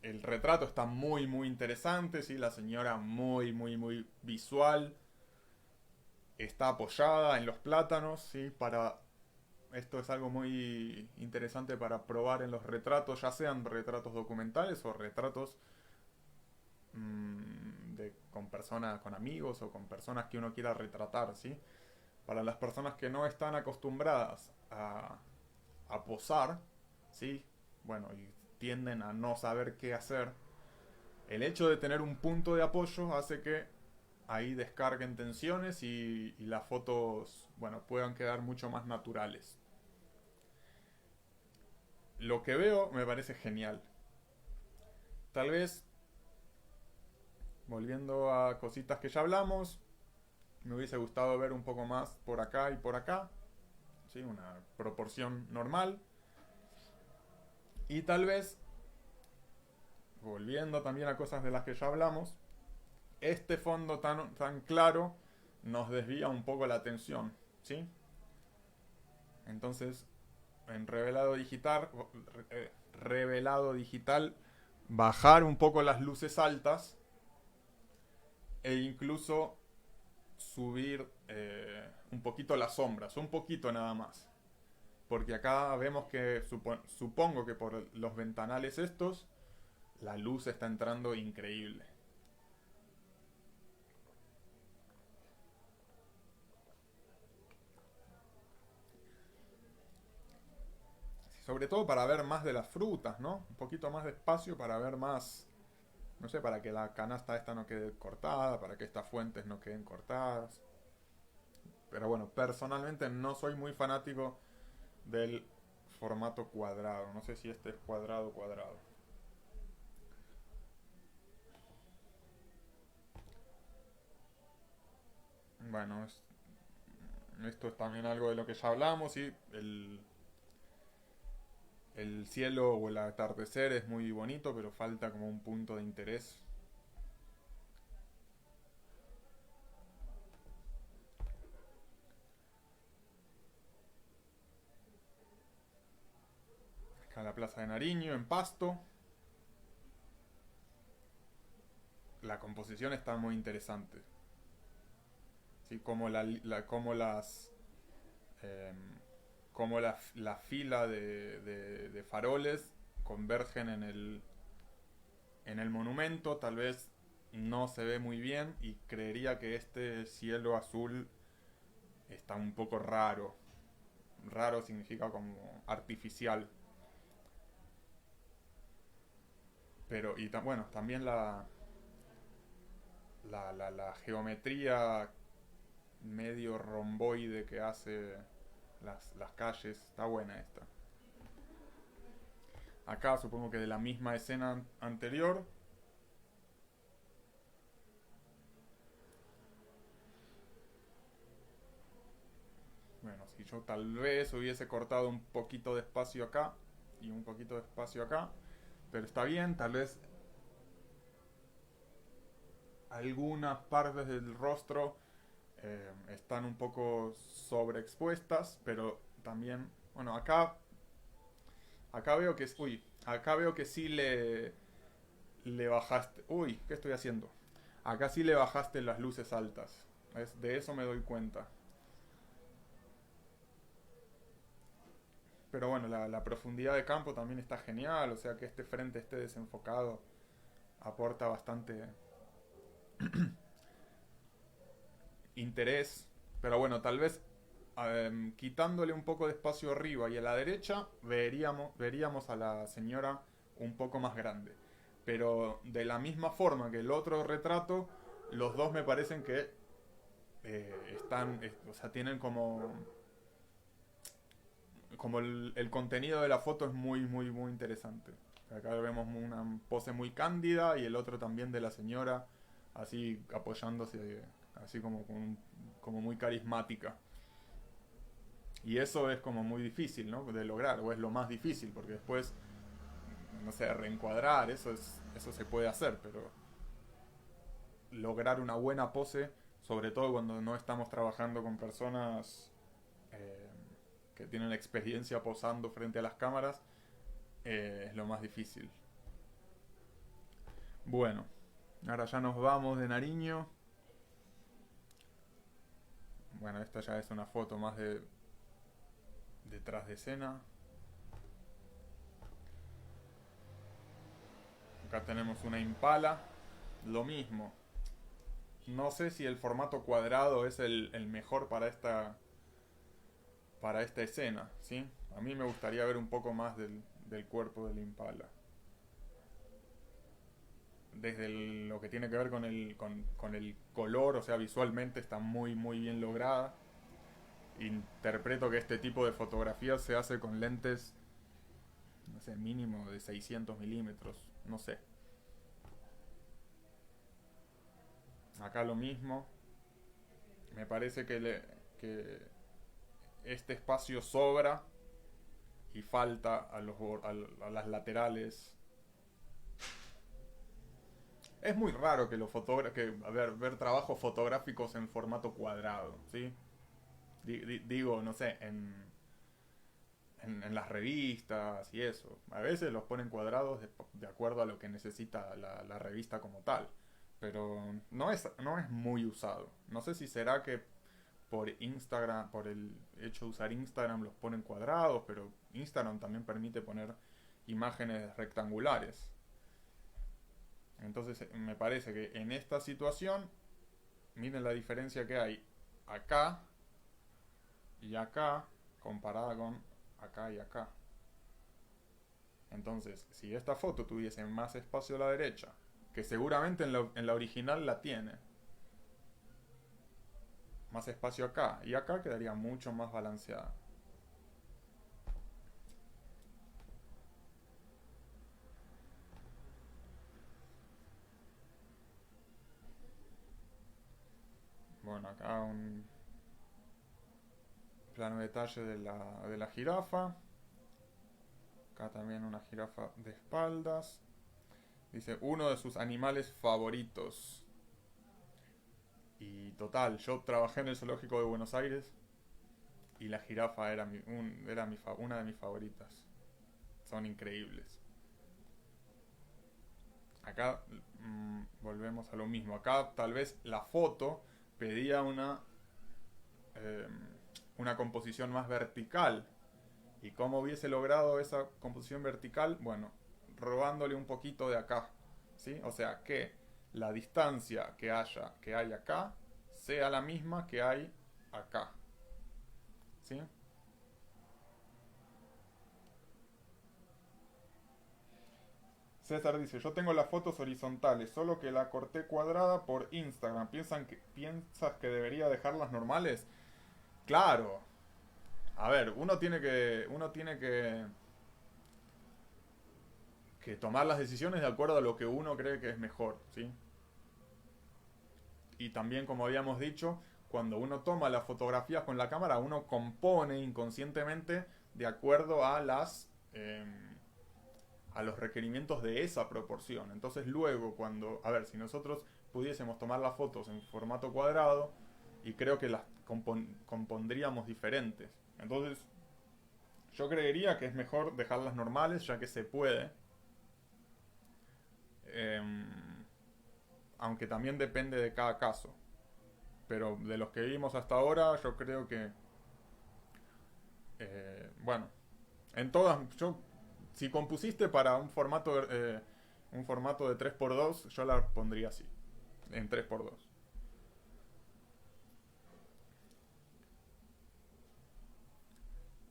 El retrato está muy, muy interesante, ¿sí? La señora muy, muy, muy visual. Está apoyada en los plátanos, ¿sí? Esto es algo muy interesante para probar en los retratos, ya sean retratos documentales o retratos con personas, con amigos o con personas que uno quiera retratar, ¿sí? Para las personas que no están acostumbradas a posar, ¿sí? Bueno, y tienden a no saber qué hacer, el hecho de tener un punto de apoyo hace que ahí descarguen tensiones y las fotos, bueno, puedan quedar mucho más naturales. Lo que veo me parece genial. Tal vez, volviendo a cositas que ya hablamos, me hubiese gustado ver un poco más por acá y por acá, ¿sí? Una proporción normal. Y tal vez, volviendo también a cosas de las que ya hablamos, este fondo tan claro nos desvía un poco la atención, ¿sí? Entonces, en revelado digital, bajar un poco las luces altas e incluso subir un poquito las sombras, un poquito nada más. Porque acá vemos que supongo que por los ventanales estos, la luz está entrando increíble. Sobre todo para ver más de las frutas, ¿no? Un poquito más de espacio para ver más, no sé, para que la canasta esta no quede cortada, para que estas fuentes no queden cortadas. Pero bueno, personalmente no soy muy fanático del formato cuadrado. No sé si este es cuadrado cuadrado. Bueno, esto es también algo de lo que ya hablamos y el cielo o el atardecer es muy bonito, pero falta como un punto de interés. Acá en la Plaza de Nariño, en Pasto. La composición está muy interesante. ¿Sí? Como eh, como la fila de faroles convergen en el monumento. Tal vez no se ve muy bien y creería que este cielo azul está un poco raro. Raro significa como artificial. Pero, bueno, también la geometría medio romboide que hace las calles, está buena esta. Acá supongo que de la misma escena anterior. Bueno, si yo tal vez hubiese cortado un poquito de espacio acá y un poquito de espacio acá, pero está bien, tal vez algunas partes del rostro están un poco sobreexpuestas, pero también, bueno, acá veo que, uy, acá veo que sí le bajaste, uy, ¿qué estoy haciendo? Acá sí le bajaste las luces altas, de eso me doy cuenta. Pero bueno, la profundidad de campo también está genial, o sea que este frente esté desenfocado aporta bastante interés. Pero bueno, tal vez quitándole un poco de espacio arriba y a la derecha, veríamos a la señora un poco más grande. Pero de la misma forma que el otro retrato, los dos me parecen que o sea, tienen como como el contenido de la foto es muy, muy, muy interesante. Acá vemos una pose muy cándida y el otro también de la señora, así apoyándose, así como muy carismática. Y eso es como muy difícil, ¿no? De lograr, o es lo más difícil, porque después, no sé, reencuadrar, eso se puede hacer, pero lograr una buena pose, sobre todo cuando no estamos trabajando con personas eh, que tienen experiencia posando frente a las cámaras, es lo más difícil. Bueno, ahora ya nos vamos de Nariño. Bueno, esta ya es una foto más de detrás de escena. Acá tenemos una Impala. Lo mismo. No sé si el formato cuadrado es el mejor para esta escena, ¿sí? A mí me gustaría ver un poco más del cuerpo del Impala. Desde lo que tiene que ver con el color, o sea, visualmente está muy, muy bien lograda. Interpreto que este tipo de fotografía se hace con lentes, no sé, mínimo de 600 milímetros, no sé. Acá lo mismo. Me parece que este espacio sobra y falta a las laterales. Es muy raro que los fotógrafos, ver trabajos fotográficos en formato cuadrado, ¿sí? Digo, no sé, en las revistas y eso. A veces los ponen cuadrados de acuerdo a lo que necesita la revista como tal. Pero no es muy usado. No sé si será que por Instagram, por el hecho de usar Instagram los ponen cuadrados, pero Instagram también permite poner imágenes rectangulares. Entonces me parece que en esta situación, miren la diferencia que hay acá y acá comparada con acá y acá. Entonces, si esta foto tuviese más espacio a la derecha, que seguramente en la original la tiene, más espacio acá y acá quedaría mucho más balanceada. Bueno, acá un plano detalle de la jirafa. Acá también una jirafa de espaldas. Dice, uno de sus animales favoritos. Y total, yo trabajé en el zoológico de Buenos Aires y la jirafa una de mis favoritas. Son increíbles. Acá volvemos a lo mismo. Acá tal vez la foto pedía eh, una composición más vertical. ¿Y cómo hubiese logrado esa composición vertical? Bueno, robándole un poquito de acá. ¿Sí? O sea, que la distancia que hay acá sea la misma que hay acá. ¿Sí? César dice, yo tengo las fotos horizontales, solo que la corté cuadrada por Instagram. ¿Piensas que debería dejarlas normales? Claro. A ver, uno tiene que tomar las decisiones de acuerdo a lo que uno cree que es mejor, ¿sí? Y también, como habíamos dicho, cuando uno toma las fotografías con la cámara, uno compone inconscientemente de acuerdo a los requerimientos de esa proporción. Entonces luego a ver, si nosotros pudiésemos tomar las fotos en formato cuadrado, y creo que las compondríamos diferentes. Entonces yo creería que es mejor dejarlas normales, ya que se puede. Em, Aunque también depende de cada caso. Pero de los que vimos hasta ahora, yo creo que, bueno, en todas, si compusiste para un formato de 3x2 yo la pondría así, en 3x2.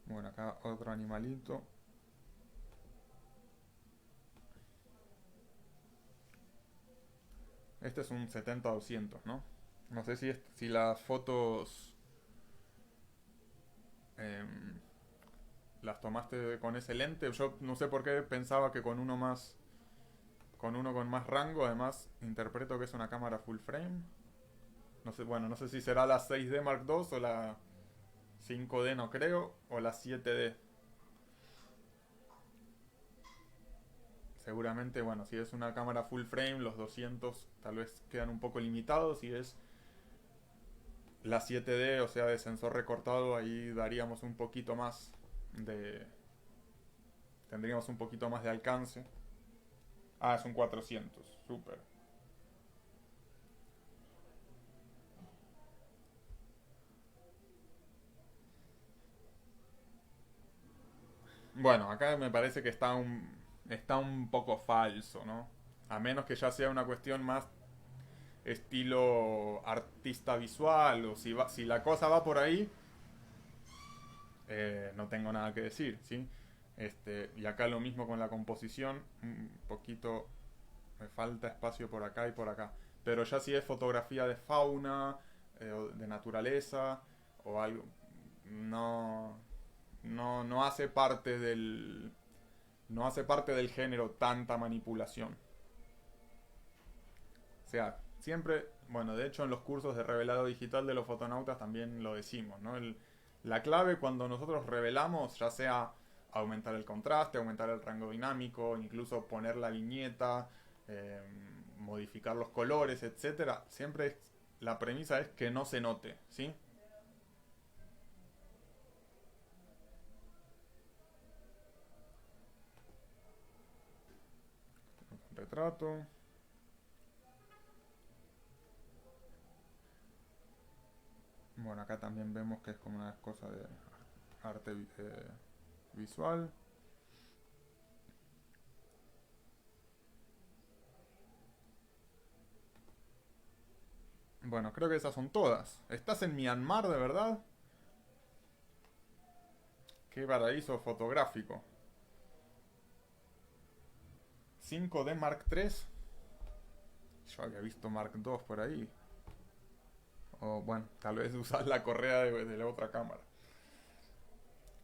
Bueno, acá otro animalito. Este es un 70-200, ¿no? No sé si las fotos las tomaste con ese lente. Yo no sé por qué pensaba que con uno más, con uno con más rango, además interpreto que es una cámara full frame. No sé, bueno, no sé si será la 6D Mark II o la 5D, no creo, o la 7D. Seguramente, bueno, si es una cámara full frame, los 200 tal vez quedan un poco limitados. Si es la 7D, o sea, de sensor recortado, ahí daríamos un poquito más de... Tendríamos un poquito más de alcance. Ah, es un 400, súper. Bueno, acá me parece que está un poco falso, ¿no? A menos que ya sea una cuestión más estilo artista visual o si la cosa va por ahí, no tengo nada que decir, ¿sí? Y acá lo mismo con la composición, un poquito me falta espacio por acá y por acá. Pero ya si es fotografía de fauna, o de naturaleza o algo, no, no hace parte no hace parte del género tanta manipulación. O sea, siempre, bueno, de hecho en los cursos de revelado digital de los fotonautas también lo decimos, ¿no? La clave cuando nosotros revelamos, ya sea aumentar el contraste, aumentar el rango dinámico, incluso poner la viñeta, eh, modificar los colores, etcétera, siempre la premisa es que no se note, ¿sí? Retrato. Bueno, acá también vemos que es como una cosa de arte visual. Bueno, creo que esas son todas. ¿Estás en Myanmar de verdad? Qué paraíso fotográfico. 5D Mark III. Yo había visto Mark II por ahí. O bueno, tal vez usar la correa de la otra cámara.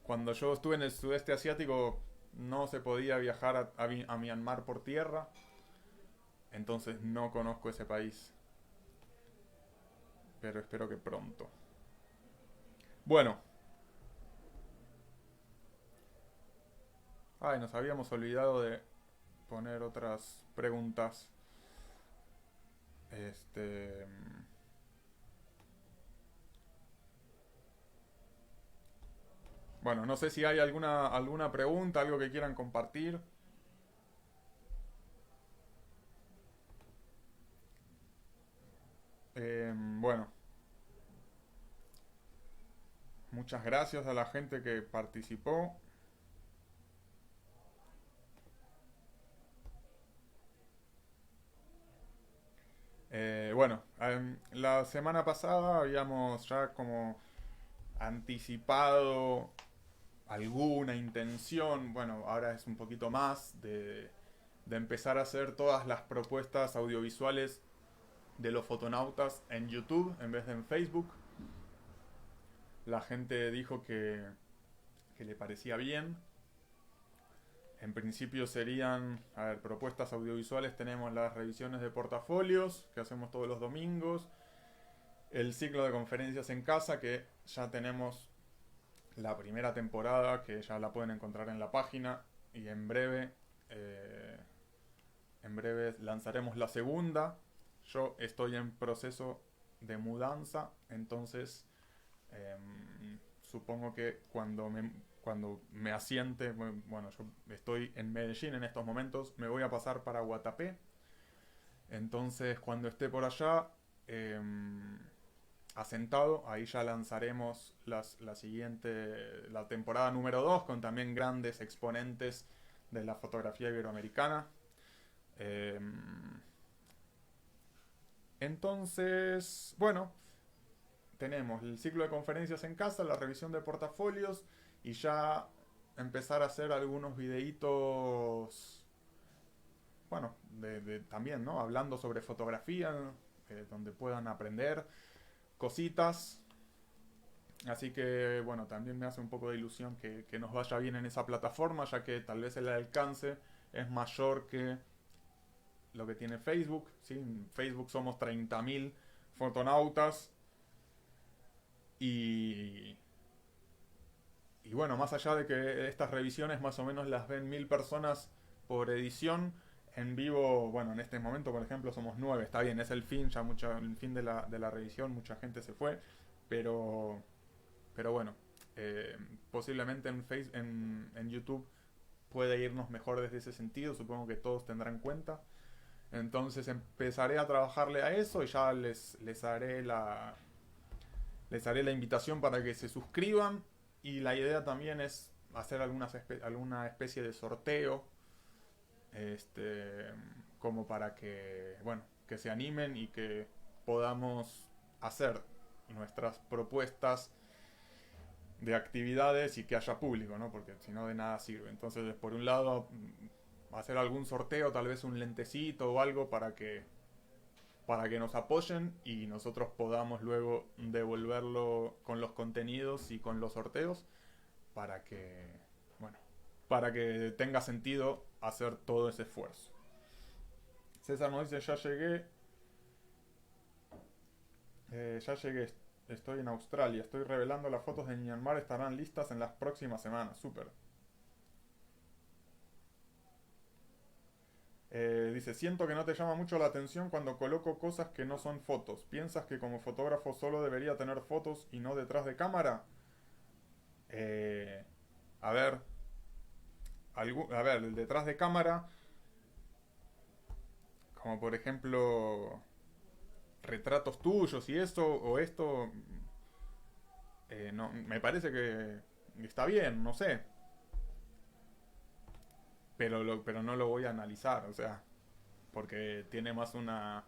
Cuando yo estuve en el sudeste asiático no se podía viajar a Myanmar por tierra. Entonces no conozco ese país. Pero espero que pronto. Bueno. Ay, nos habíamos olvidado de poner otras preguntas. Este... Bueno, no sé si hay alguna pregunta, algo que quieran compartir. Bueno, muchas gracias a la gente que participó. Bueno, la semana pasada habíamos ya como anticipado alguna intención, bueno, ahora es un poquito más de empezar a hacer todas las propuestas audiovisuales de los fotonautas en YouTube en vez de en Facebook. La gente dijo que le parecía bien. En principio serían, a ver, propuestas audiovisuales. Tenemos las revisiones de portafolios que hacemos todos los domingos. El ciclo de conferencias en casa que ya tenemos la primera temporada que ya la pueden encontrar en la página. Y eh, en breve lanzaremos la segunda. Yo estoy en proceso de mudanza, entonces supongo que cuando me asiente, bueno, yo estoy en Medellín en estos momentos, me voy a pasar para Guatapé. Entonces, cuando esté por allá, eh, asentado, ahí ya lanzaremos la siguiente, la temporada número 2 con también grandes exponentes de la fotografía iberoamericana. Eh, entonces, bueno, tenemos el ciclo de conferencias en casa, la revisión de portafolios y ya empezar a hacer algunos videitos, bueno, también, ¿no? Hablando sobre fotografía, donde puedan aprender cositas. Así que bueno, también me hace un poco de ilusión que nos vaya bien en esa plataforma, ya que tal vez el alcance es mayor que lo que tiene Facebook. ¿Sí? En Facebook somos 30.000 fotonautas y, y bueno, más allá de que estas revisiones más o menos las ven 1.000 personas por edición, en vivo, bueno, en este momento, por ejemplo, somos 9. Está bien, es el fin, ya el fin de la revisión, mucha gente se fue, pero, pero bueno, posiblemente en YouTube puede irnos mejor desde ese sentido, supongo que todos tendrán cuenta. Entonces empezaré a trabajarle a eso y ya les haré la invitación para que se suscriban. Y la idea también es hacer alguna especie de sorteo, este, como para que, bueno, que se animen y que podamos hacer nuestras propuestas de actividades y que haya público, ¿no? Porque si no de nada sirve. Entonces, por un lado, hacer algún sorteo, tal vez un lentecito o algo para que nos apoyen y nosotros podamos luego devolverlo con los contenidos y con los sorteos para que, bueno, para que tenga sentido hacer todo ese esfuerzo. César nos dice, ya llegué, estoy en Australia, estoy revelando las fotos de Myanmar, estarán listas en las próximas semanas, súper. Dice, siento que no te llama mucho la atención cuando coloco cosas que no son fotos. ¿Piensas que como fotógrafo solo debería tener fotos y no detrás de cámara? Eh, a ver, el detrás de cámara, como por ejemplo retratos tuyos y eso, o esto, no, me parece que está bien, no sé, pero no lo voy a analizar, o sea, porque tiene más una,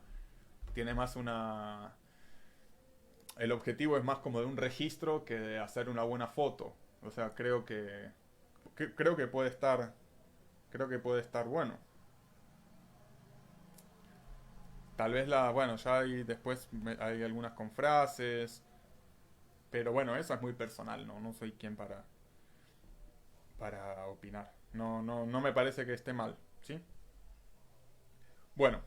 el objetivo es más como de un registro que de hacer una buena foto, o sea, creo que puede estar, creo que puede estar bueno. Tal vez bueno, ya hay después hay algunas con frases, pero bueno, eso es muy personal, ¿no? No soy quien para opinar. No me parece que esté mal, ¿sí? Bueno,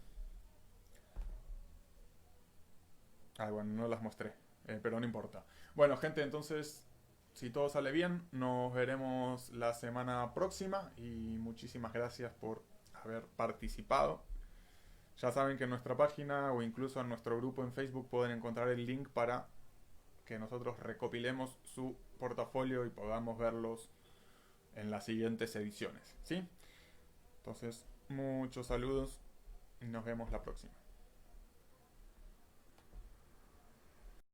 bueno, no las mostré, pero no importa. Bueno, gente, entonces, si todo sale bien, nos veremos la semana próxima y muchísimas gracias por haber participado. Ya saben que en nuestra página o incluso en nuestro grupo en Facebook pueden encontrar el link para que nosotros recopilemos su portafolio y podamos verlos en las siguientes ediciones, ¿sí? Entonces, muchos saludos y nos vemos la próxima.